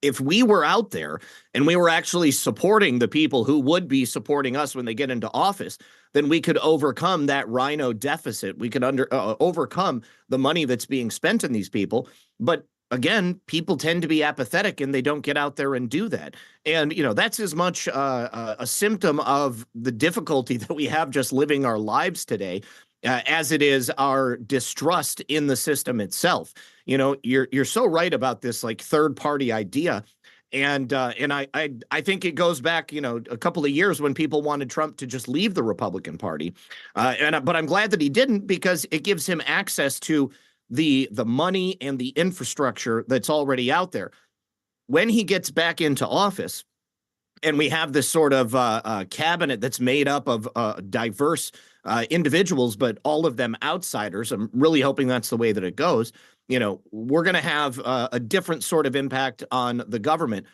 If we were out there and we were actually supporting the people who would be supporting us when they get into office, then we could overcome that rhino deficit. We could overcome the money that's being spent on these people. But again, people tend to be apathetic and they don't get out there and do that. And, you know, that's as much a symptom of the difficulty that we have just living our lives today as it is our distrust in the system itself. You know, you're so right about this like third party idea. And I think it goes back, you know, a couple of years when people wanted Trump to just leave the Republican Party. But I'm glad that he didn't, because it gives him access to the money and the infrastructure that's already out there. When he gets back into office and we have this sort of cabinet that's made up of diverse individuals, but all of them outsiders, I'm really hoping that's the way that it goes. You know, we're going to have a different sort of impact on the government,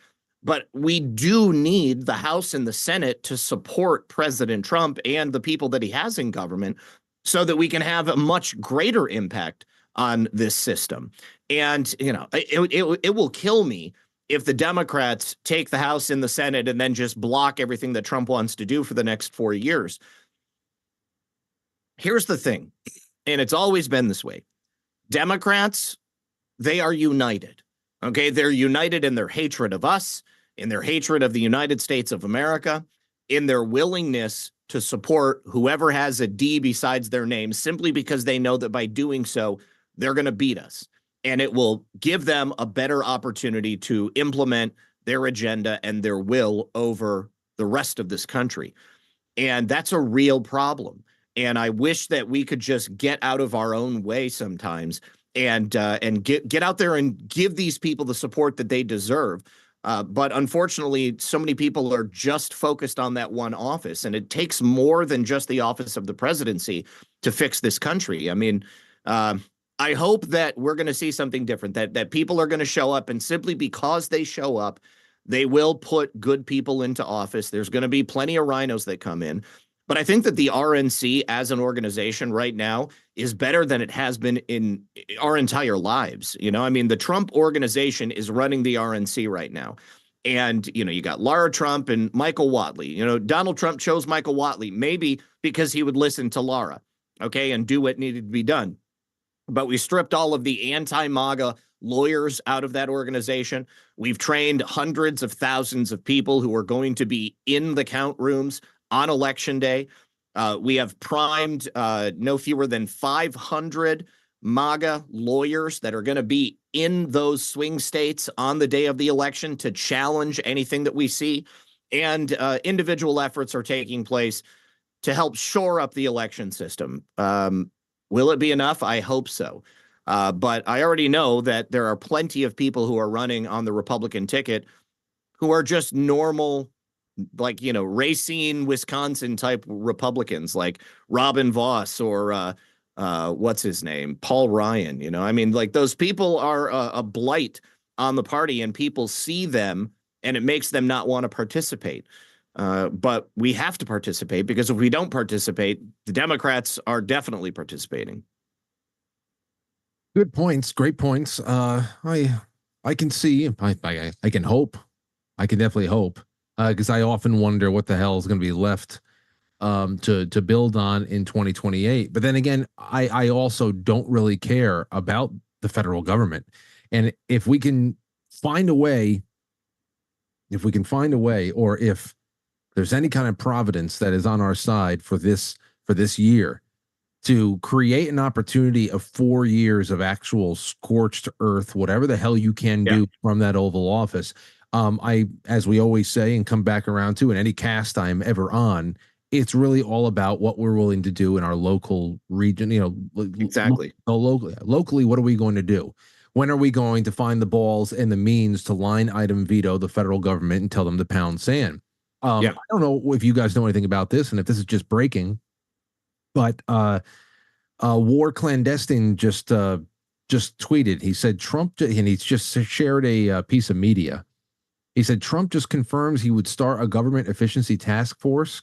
but we do need the House and the Senate to support President Trump and the people that he has in government so that we can have a much greater impact on this system. And, you know, it will kill me if the Democrats take the House and the Senate and then just block everything that Trump wants to do for the next 4 years. Here's the thing, and it's always been this way. Democrats, they are united. Okay, they're united in their hatred of us, in their hatred of the United States of America, in their willingness to support whoever has a D besides their name, simply because they know that by doing so, they're going to beat us. And it will give them a better opportunity to implement their agenda and their will over the rest of this country. And that's a real problem. And I wish that we could just get out of our own way sometimes and get out there and give these people the support that they deserve. But unfortunately, so many people are just focused on that one office, and it takes more than just the office of the presidency to fix this country. I mean, I hope that we're going to see something different, that people are going to show up, and simply because they show up, they will put good people into office. There's going to be plenty of rhinos that come in. But I think that the RNC as an organization right now is better than it has been in our entire lives. You know, I mean, the Trump organization is running the RNC right now. And, you know, you got Lara Trump and Michael Whatley. You know, Donald Trump chose Michael Whatley, maybe because he would listen to Lara, okay, and do what needed to be done. But we stripped all of the anti-MAGA lawyers out of that organization. We've trained hundreds of thousands of people who are going to be in the count rooms on election day. We have primed no fewer than 500 MAGA lawyers that are going to be in those swing states on the day of the election to challenge anything that we see. And individual efforts are taking place to help shore up the election system. Will it be enough? I hope so. But I already know that there are plenty of people who are running on the Republican ticket who are just normal, like, you know, Racine, Wisconsin type Republicans like Robin Voss or what's his name? Paul Ryan. You know, I mean, like, those people are a blight on the party, and people see them and it makes them not want to participate. But we have to participate, because if we don't participate, the Democrats are definitely participating. Good points. Great points. I can see, I can hope. I can definitely hope, because I often wonder what the hell is going to be left to build on in 2028. But then again, I also don't really care about the federal government. And if we can find a way, or if there's any kind of providence that is on our side for this year, to create an opportunity of 4 years of actual scorched earth, whatever the hell you can do from that Oval Office. As we always say and come back around to in any cast I'm ever on, it's really all about what we're willing to do in our local region. You know, exactly. Locally, what are we going to do? When are we going to find the balls and the means to line item veto the federal government and tell them to pound sand? I don't know if you guys know anything about this, and if this is just breaking, but War Clandestine just tweeted. He said Trump, and he's just shared a piece of media. He said Trump just confirms he would start a government efficiency task force,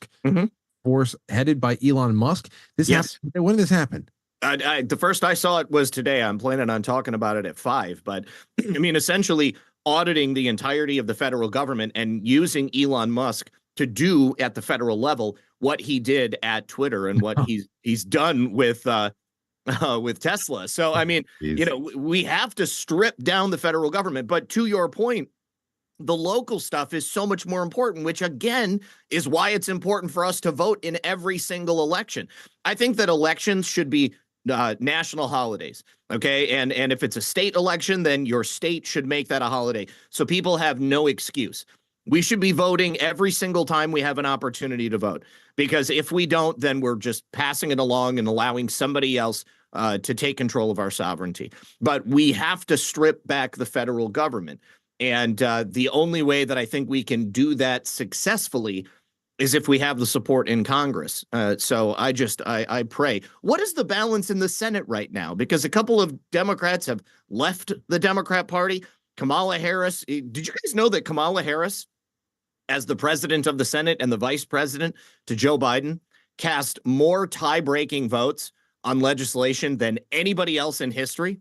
headed by Elon Musk. When did this happen? The first I saw it was today. I'm planning on talking about it at 5. But I mean, essentially auditing the entirety of the federal government and using Elon Musk to do at the federal level what he did at Twitter and what he's done with Tesla. So, I mean, you know, we have to strip down the federal government. But to your point, the local stuff is so much more important, which again is why it's important for us to vote in every single election. I think that elections should be national holidays. Okay. And if it's a state election, then your state should make that a holiday, so people have no excuse. We should be voting every single time we have an opportunity to vote, because if we don't, then we're just passing it along and allowing somebody else to take control of our sovereignty. But we have to strip back the federal government. And the only way that I think we can do that successfully is if we have the support in Congress. So I pray. What is the balance in the Senate right now? Because a couple of Democrats have left the Democrat Party. Kamala Harris. Did you guys know that Kamala Harris, as the president of the Senate and the vice president to Joe Biden, cast more tie-breaking votes on legislation than anybody else in history?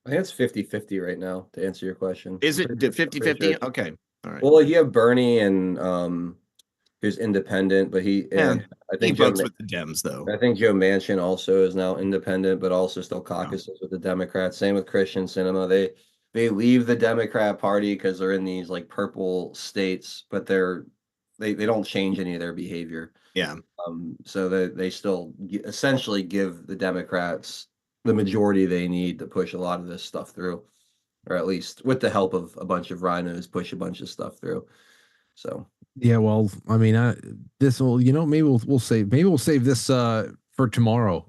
I think it's 50-50 right now, to answer your question. Is it 50-50? Sure. Okay. All right. Well, you have Bernie and who's independent, but I think he votes with the Dems, though. I think Joe Manchin also is now independent, but also still caucuses with the Democrats. Same with Christian Sinema. They leave the Democrat Party because they're in these like purple states, but they don't change any of their behavior. Yeah. So they still essentially give the Democrats the majority they need to push a lot of this stuff through. or at least with the help of a bunch of rhinos, push a bunch of stuff through. So Yeah, well, I mean, this will, maybe we'll save this for tomorrow,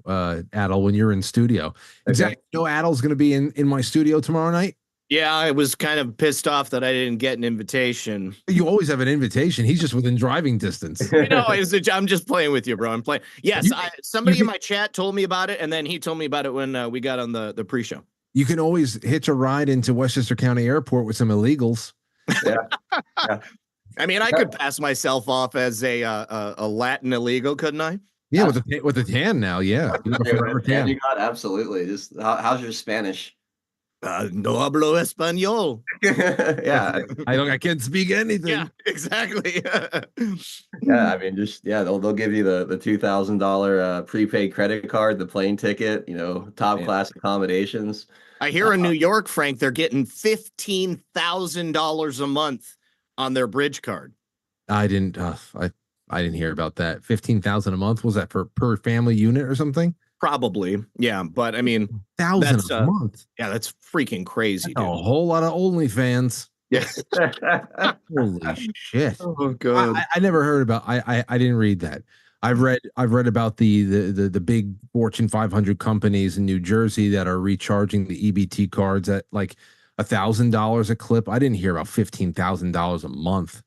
Adel, when you're in studio. okay. Exactly. Adel's going to be in my studio tomorrow night. Yeah, I was kind of pissed off that I didn't get an invitation. You always have an invitation. He's just within driving distance. I'm just playing with you, bro. I'm playing. Yes, somebody in my chat told me about it, and then he told me about it when we got on the pre-show. You can always hitch a ride into Westchester County Airport with some illegals. Yeah. Yeah. I mean, I could pass myself off as a Latin illegal, couldn't I? Yeah, with the tan now. Yeah, you got absolutely. Just how's your Spanish? No hablo español. Yeah, I can't speak anything. Yeah, exactly. Yeah, I mean, they'll give you the $2,000 prepaid credit card, the plane ticket, top class accommodations. I hear in New York, Frank, they're getting $15,000 a month on their bridge card. I didn't hear about that. 15,000 a month, was that per family unit or something? Probably, yeah. But I mean, 1,000 a month. Yeah, that's freaking crazy. Dude. A whole lot of OnlyFans. Yes. Holy shit. Oh god. I never heard about. I didn't read that. I've read about the big Fortune 500 companies in New Jersey that are recharging the EBT cards at like $1,000 a clip. I didn't hear about $15,000 a month.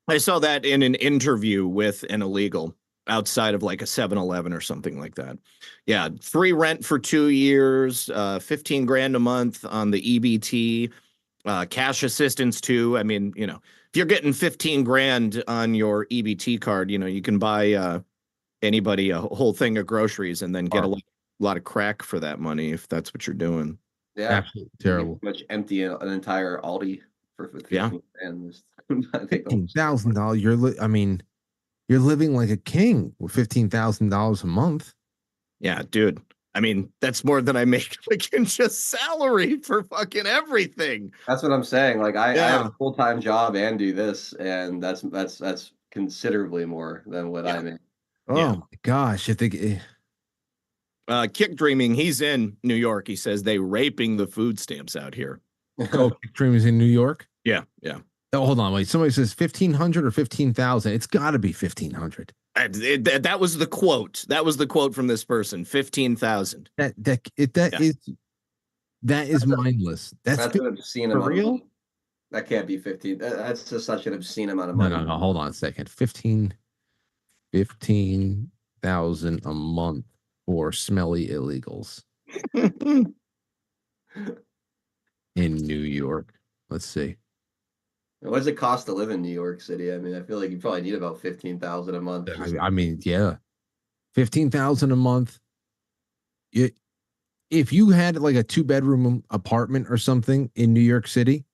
I saw that in an interview with an illegal outside of like a 7-Eleven or something like that. Yeah, free rent for 2 years, 15 grand a month on the EBT, cash assistance too. I mean, if you're getting 15 grand on your EBT card, you can buy anybody a whole thing of groceries and then get a lot of crack for that money if that's what you're doing. Yeah, absolutely terrible. Much empty an entire Aldi for 15 and $15,000. You're living like a king with $15,000 a month. Yeah, dude. I mean, that's more than I make like in just salary for fucking everything. That's what I'm saying. Like I have a full-time job and do this, and that's considerably more than what I make. Oh my gosh. I think Kick Dreaming, he's in New York. He says they raping the food stamps out here. Oh, Kick Dreaming's in New York? Yeah. Oh, hold on, wait. Somebody says 1,500 or 15,000. It's got to be 1,500. That was the quote. That was the quote from this person. 15,000. That is mindless. That's an obscene amount. For real? That can't be 15. That's just such an obscene amount of money. No. Hold on a second. 15,000 a month for smelly illegals in New York. Let's see. What does it cost to live in New York City? I mean, I feel like you probably need about 15,000 a month. I mean, yeah, 15,000 a month. If you had like a 2-bedroom apartment or something in New York City,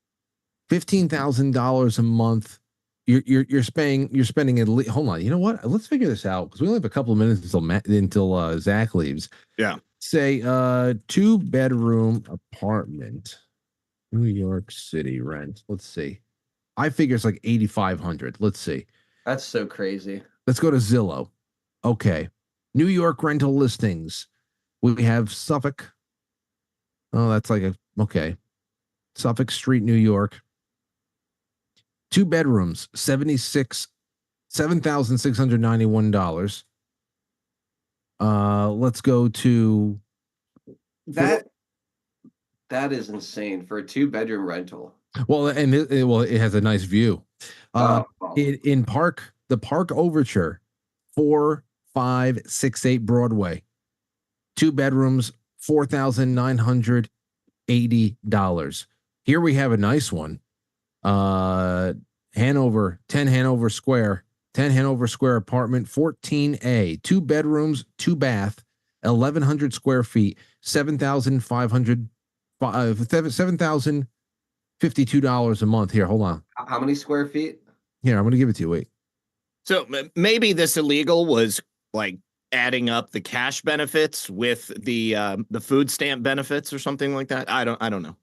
$15,000 a month. You're spending at least. Hold on, you know what? Let's figure this out because we only have a couple of minutes until Zach leaves. Yeah. Say 2-bedroom apartment, New York City rent. Let's see. I figure it's like 8,500. Let's see. That's so crazy. Let's go to Zillow. Okay. New York rental listings. We have Suffolk. Oh, that's like okay. Suffolk Street, New York. 2 bedrooms, $7,691. Let's go to that. That is insane for a 2-bedroom rental. Well, and it has a nice view. In the Park Overture, 4568 Broadway, 2 bedrooms, $4,980. Here we have a nice one. Hanover, 10 Hanover Square apartment, 14A, 2 bedrooms, 2 bath, 1,100 square feet, $7,052 a month. Here, hold on. How many square feet? Here, I'm going to give it to you. Wait. So maybe this illegal was like adding up the cash benefits with the food stamp benefits or something like that. I don't know.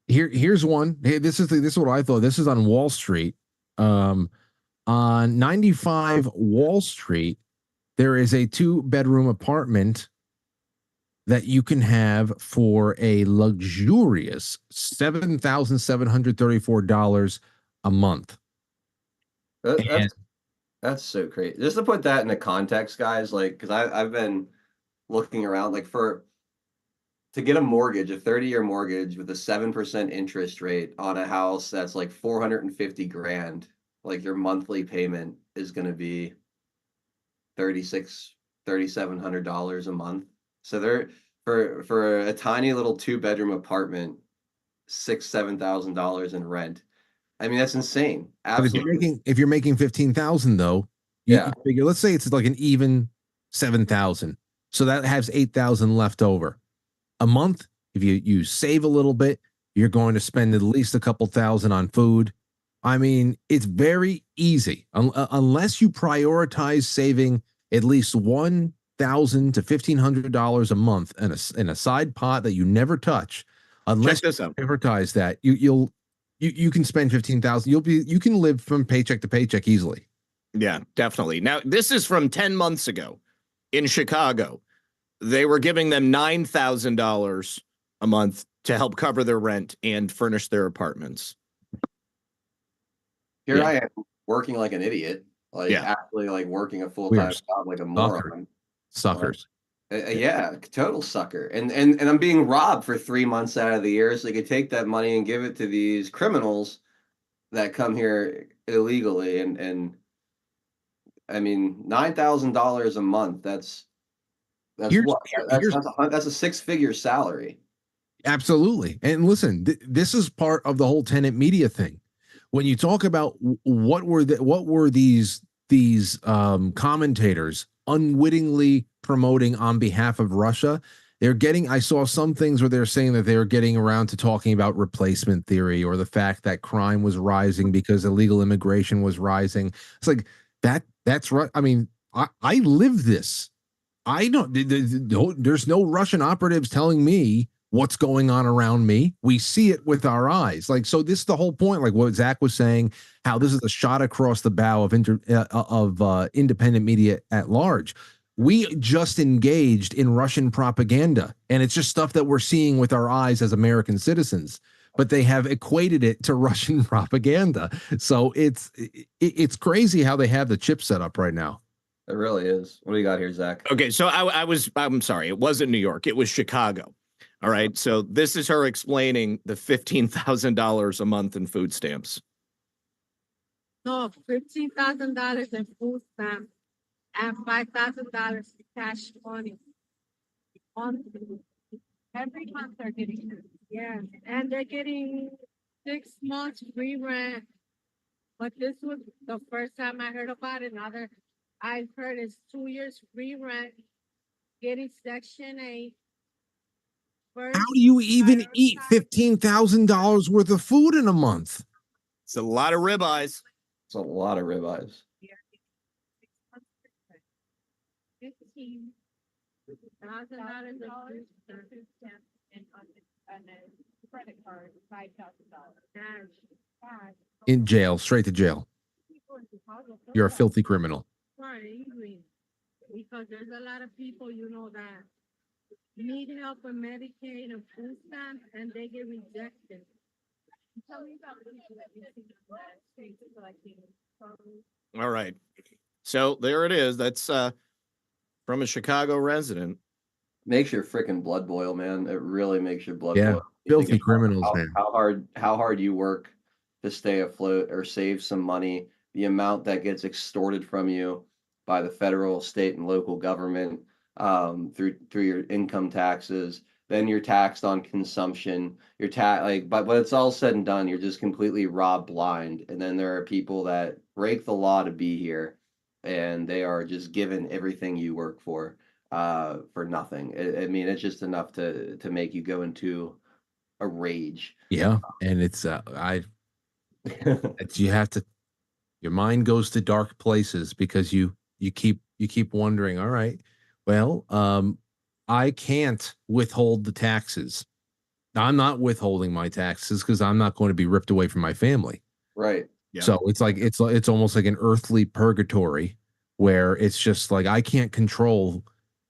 Here's one. Hey, this is what I thought. This is on Wall Street. On 95 Wall Street, there is a 2-bedroom apartment that you can have for a luxurious $7,734 a month. And That's so crazy. Just to put that into context, guys, like, because I've been looking around, like, to get a mortgage, a 30-year mortgage with a 7% interest rate on a house that's like 450 grand, like your monthly payment is going to be $3,700 a month. So they're for a tiny little 2-bedroom apartment, $7,000 in rent. I mean, that's insane. but Absolutely. if you're making 15,000 though, you figure, let's say it's like an even 7,000. So that has 8,000 left over a month. If you save a little bit, you're going to spend at least a couple thousand on food. I mean, it's very easy unless you prioritize saving at least $1,000 to $1,500 a month in a side pot that you never touch. Unless check this out. You prioritize that, you can spend 15,000. You can live from paycheck to paycheck easily. Yeah, definitely. Now, this is from 10 months ago in Chicago. They were giving them $9,000 a month to help cover their rent and furnish their apartments. Here I am working like an idiot, like actually like working a full-time job like a moron. Suckers. Yeah, total sucker. And I'm being robbed for 3 months out of the year, so they could take that money and give it to these criminals that come here illegally. And I mean, $9,000 a month, that's what? That's a 6-figure salary. Absolutely. And listen, this is part of the whole tenant media thing. When you talk about what were these commentators unwittingly promoting on behalf of Russia, I saw some things where they're saying that they're getting around to talking about replacement theory or the fact that crime was rising because illegal immigration was rising. It's like that's right. I mean, I live this. I don't, there's no Russian operatives telling me what's going on around me. We see it with our eyes. Like, so this is the whole point, like what Zach was saying, how this is a shot across the bow of independent media at large. We just engaged in Russian propaganda, and it's just stuff that we're seeing with our eyes as American citizens, but they have equated it to Russian propaganda. So it's crazy how they have the chip set up right now. It really is. What do you got here, Zach? Okay, so I'm sorry, it wasn't New York, it was Chicago. All right, so this is her explaining the $15,000 a month in food stamps. No, $15,000 in food stamps and $5,000 in cash money. Every month they're getting it. Yeah, and they're getting 6 months free rent. But this was the first time I heard about it. I've heard it's 2 years free rent, getting Section 8. How do you even eat $15,000 worth of food in a month? It's a lot of ribeyes. It's a lot of ribeyes. In jail, straight to jail. You're a filthy criminal. Because there's a lot of people, that need help with Medicaid and food stamps, and they get rejected. All right. So there it is. That's from a Chicago resident. Makes your freaking blood boil, man. It really makes your blood boil. Filthy criminals, man. How hard you work to stay afloat or save some money, the amount that gets extorted from you by the federal, state, and local government through your income taxes. Then you're taxed on consumption. But when it's all said and done, you're just completely robbed blind. And then there are people that break the law to be here, and they are just given everything you work for nothing. I mean, it's just enough to make you go into a rage. Yeah, and it's you have to. Your mind goes to dark places because you keep wondering. All right, well, I can't withhold the taxes. I'm not withholding my taxes because I'm not going to be ripped away from my family. Right. Yeah. So it's like it's almost like an earthly purgatory where it's just like I can't control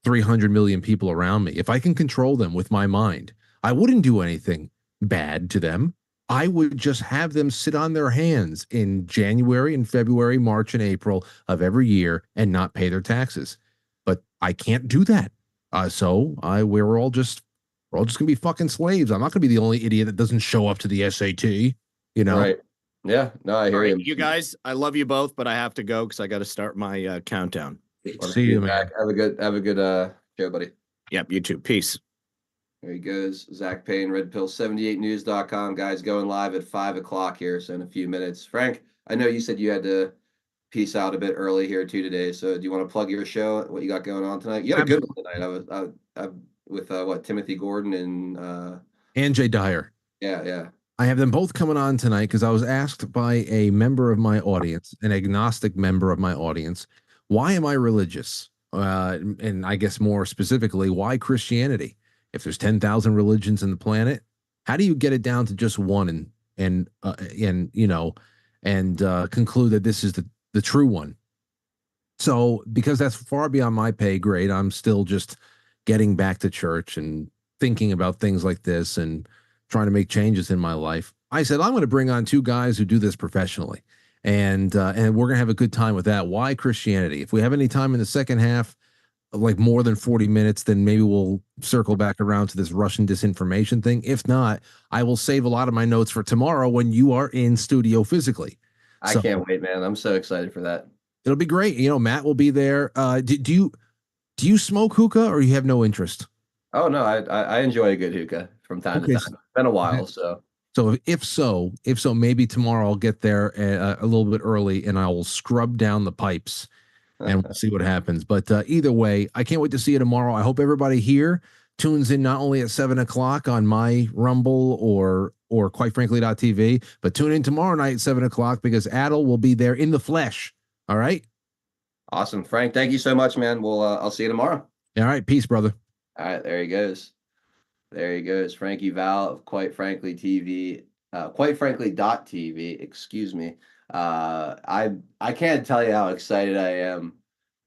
300 million people around me. If I can control them with my mind, I wouldn't do anything bad to them. I would just have them sit on their hands in January and February, March and April of every year and not pay their taxes. But I can't do that. We're all just gonna be fucking slaves. I'm not gonna be the only idiot that doesn't show up to the SAT. Right. Yeah. No, I hear you. You guys, I love you both, but I have to go because I got to start my countdown. See you, man. Have a good show, buddy. Yep, you too. Peace. There he goes. Zach Payne, redpill78news.com. Guys, going live at 5 o'clock here, so in a few minutes. Frank, I know you said you had to peace out a bit early here too today. So do you want to plug your show, what you got going on tonight? You had a good one tonight. I with Timothy Gordon and Jay Dyer. Yeah. I have them both coming on tonight because I was asked by a member of my audience, an agnostic member of my audience, why am I religious? And I guess more specifically, why Christianity? If there's 10,000 religions in the planet, how do you get it down to just one and conclude that this is the true one? So because that's far beyond my pay grade, I'm still just getting back to church and thinking about things like this and trying to make changes in my life. I said, I'm going to bring on two guys who do this professionally. And we're going to have a good time with that. Why Christianity? If we have any time in the second half, like more than 40 minutes, then maybe we'll circle back around to this Russian disinformation thing. If not, I will save a lot of my notes for tomorrow when you are in studio physically. I can't wait, man. I'm so excited for that. It'll be great. Matt will be there. Do you smoke hookah or you have no interest? Oh no, I enjoy a good hookah from time to time. It's been a while, so. So if so, maybe tomorrow I'll get there a little bit early and I will scrub down the pipes and we'll see what happens. But either way, I can't wait to see you tomorrow. I hope everybody here tunes in not only at 7 o'clock on my Rumble or quite frankly.tv, but tune in tomorrow night at 7 o'clock because Adel will be there in the flesh. All right. Awesome. Frank, thank you so much, man. I'll see you tomorrow. All right. Peace, brother. All right. There he goes. Frankie Val of Quite Frankly TV, Quite Frankly.tv, excuse me. I can't tell you how excited I am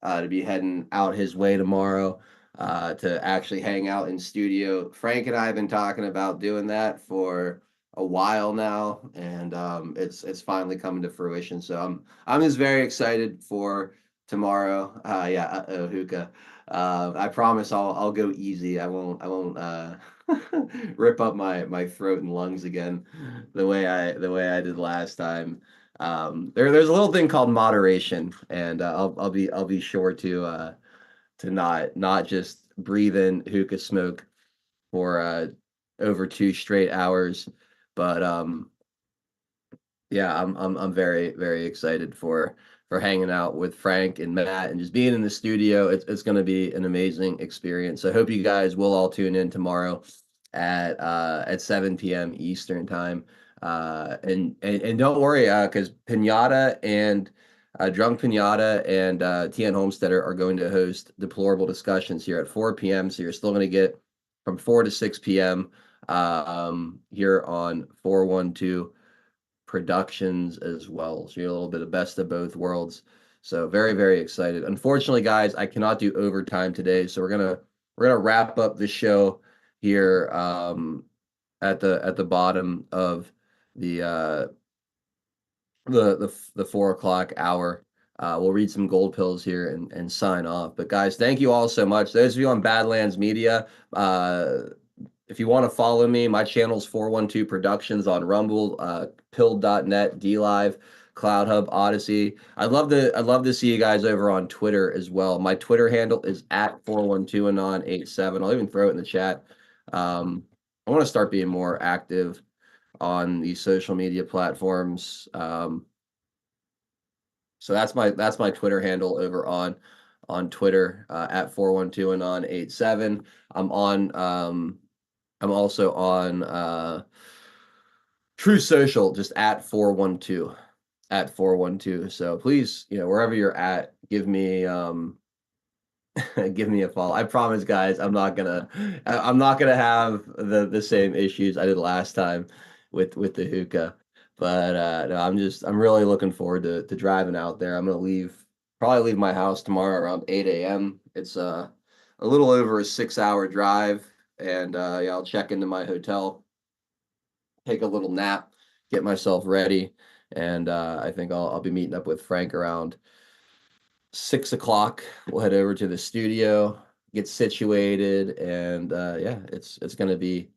to be heading out his way tomorrow to actually hang out in studio. Frank and I have been talking about doing that for a while now, and it's finally coming to fruition. So I'm just very excited for tomorrow. Hookah. I promise I'll go easy. I won't rip up my throat and lungs again the way I did last time. There's a little thing called moderation, and I'll be sure to not just breathe in hookah smoke for over 2 straight hours, but yeah, I'm very, very excited for hanging out with Frank and Matt and just being in the studio. It's going to be an amazing experience. So I hope you guys will all tune in tomorrow at 7 p.m. Eastern time. And don't worry, because Pinata and Drunk Pinata and Tian Homesteader are going to host deplorable discussions here at 4 p.m. So you're still going to get from 4 to 6 p.m. Here on 412 Productions as well. So you're a little bit of best of both worlds. So very, very excited. Unfortunately, guys, I cannot do overtime today. So we're gonna wrap up the show here at the bottom of the 4 o'clock hour. We'll read some gold pills here and sign off. But guys, thank you all so much. Those of you on Badlands Media, if you want to follow me, my channel's 412 Productions on Rumble, Pill.net, DLive, Cloud Hub, Odyssey. I'd love to see you guys over on Twitter as well. My Twitter handle is at 412anon87. I'll even throw it in the chat. I want to start being more active on these social media platforms. So that's my Twitter handle over on Twitter at 412anon87. I'm also on True Social, just at 412. So please, wherever you're at, give me give me a follow. I promise, guys, I'm not gonna have the same issues I did last time with the hookah. But no, I'm really looking forward to driving out there. I'm gonna probably leave my house tomorrow around 8 a.m. It's let's a little over a 6-hour drive, and yeah, I'll check into my hotel, take a little nap, get myself ready, and I think I'll be meeting up with Frank around 6 o'clock. We'll head over to the studio, get situated, and yeah, it's gonna be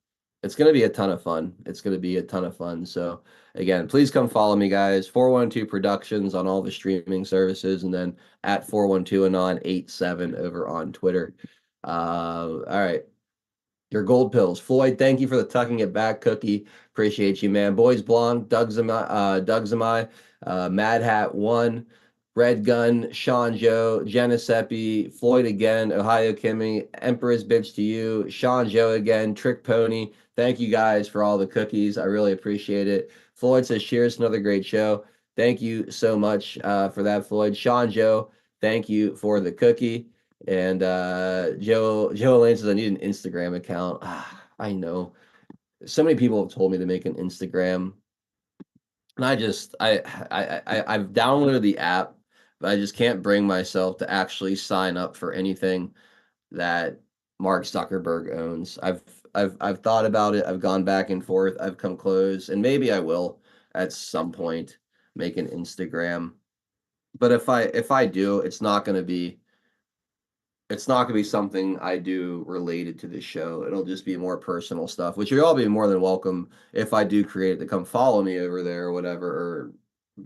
a ton of fun. It's gonna be a ton of fun. So again, please come follow me, guys. 412 Productions on all the streaming services, and then at 412 Anon 87 over on Twitter. All right. Your gold pills. Floyd, thank you for the tucking it back cookie. Appreciate you, man. Boys Blanc, Doug's Mad Hat 1, Red Gun, Sean Joe, Geneseppi, Floyd again, Ohio Kimmy, Empress Bitch to you, Sean Joe again, Trick Pony. Thank you guys for all the cookies. I really appreciate it. Floyd says, cheers, another great show. Thank you so much for that, Floyd. Sean Joe, thank you for the cookie. And Joe Elaine says, I need an Instagram account. I know. So many people have told me to make an Instagram. And I've downloaded the app, but I just can't bring myself to actually sign up for anything that Mark Zuckerberg owns. I've thought about it. I've gone back and forth. I've come close, and maybe I will at some point make an Instagram. But if I do, it's not going to be something I do related to the show. It'll just be more personal stuff, which you'll all be more than welcome if I do create it to come follow me over there or whatever. Or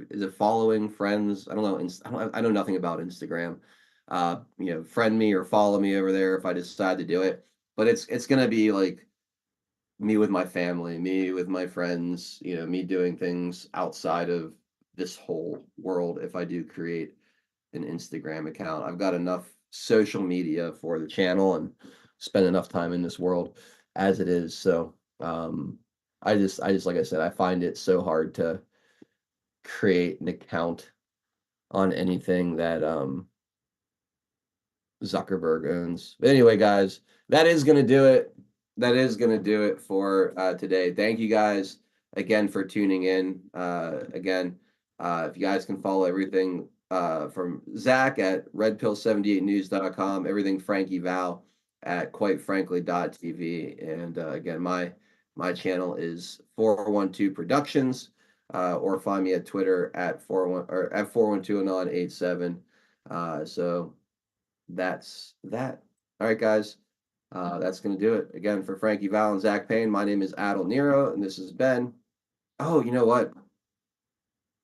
is it following friends? I don't know. I know nothing about Instagram. Friend me or follow me over there if I decide to do it. But it's going to be like me with my family, me with my friends, me doing things outside of this whole world if I do create an Instagram account. I've got enough social media for the channel and spend enough time in this world as it is. So I just like I said, I find it so hard to create an account on anything that Zuckerberg owns. But anyway, guys, that is gonna do it. That is gonna do it for today. Thank you guys again for tuning in. Again, if you guys can follow everything from Zach at redpill78news.com, everything Frankie Val at quitefrankly.tv. And again, my channel is 412 Productions, or find me at Twitter at 412 anon 87. So that's that. All right, guys. That's going to do it. Again, for Frankie Val and Zach Payne, my name is Adel Nero, and this is Ben. Oh, you know what?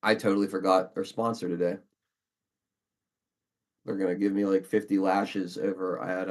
I totally forgot our sponsor today. They're going to give me like 50 lashes over at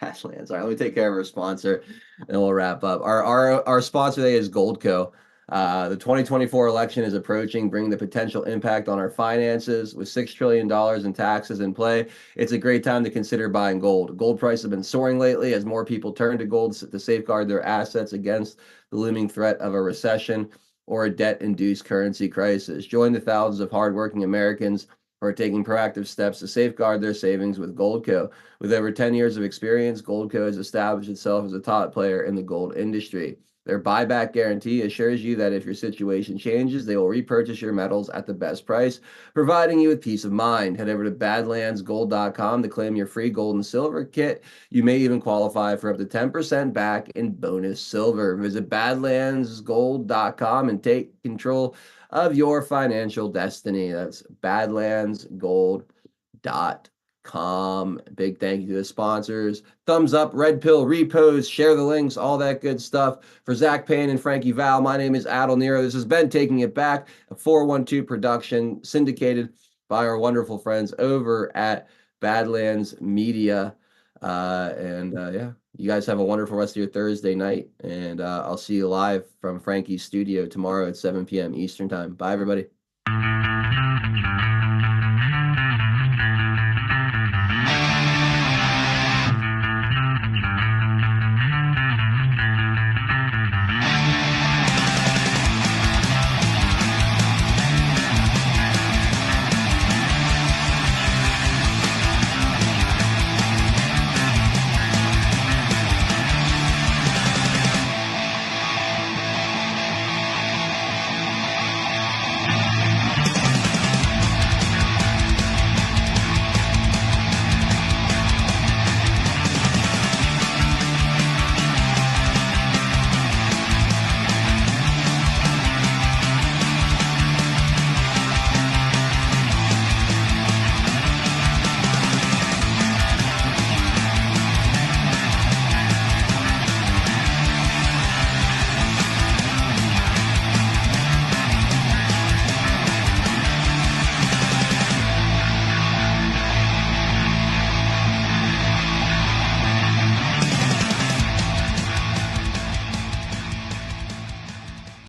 Badlands. All right, let me take care of our sponsor, and we'll wrap up. Our sponsor today is Goldco. The 2024 election is approaching, bringing the potential impact on our finances. With $6 trillion in taxes in play, it's a great time to consider buying gold. Gold prices have been soaring lately as more people turn to gold to safeguard their assets against the looming threat of a recession or a debt-induced currency crisis. Join the thousands of hardworking Americans who are taking proactive steps to safeguard their savings with Goldco. With over 10 years of experience, Goldco has established itself as a top player in the gold industry. Their buyback guarantee assures you that if your situation changes, they will repurchase your metals at the best price, providing you with peace of mind. Head over to badlandsgold.com to claim your free gold and silver kit. You may even qualify for up to 10% back in bonus silver. Visit badlandsgold.com and take control of your financial destiny. That's badlandsgold.com. Big thank you to the sponsors. Thumbs up, red pill, repost, share the links, all that good stuff. For Zach Payne and Frankie Val, my name is Adel Nero. This has been Taking It Back, a 412 production syndicated by our wonderful friends over at Badlands Media. Yeah, you guys have a wonderful rest of your Thursday night, and I'll see you live from Frankie's studio tomorrow at 7 p.m. Eastern time. Bye, everybody.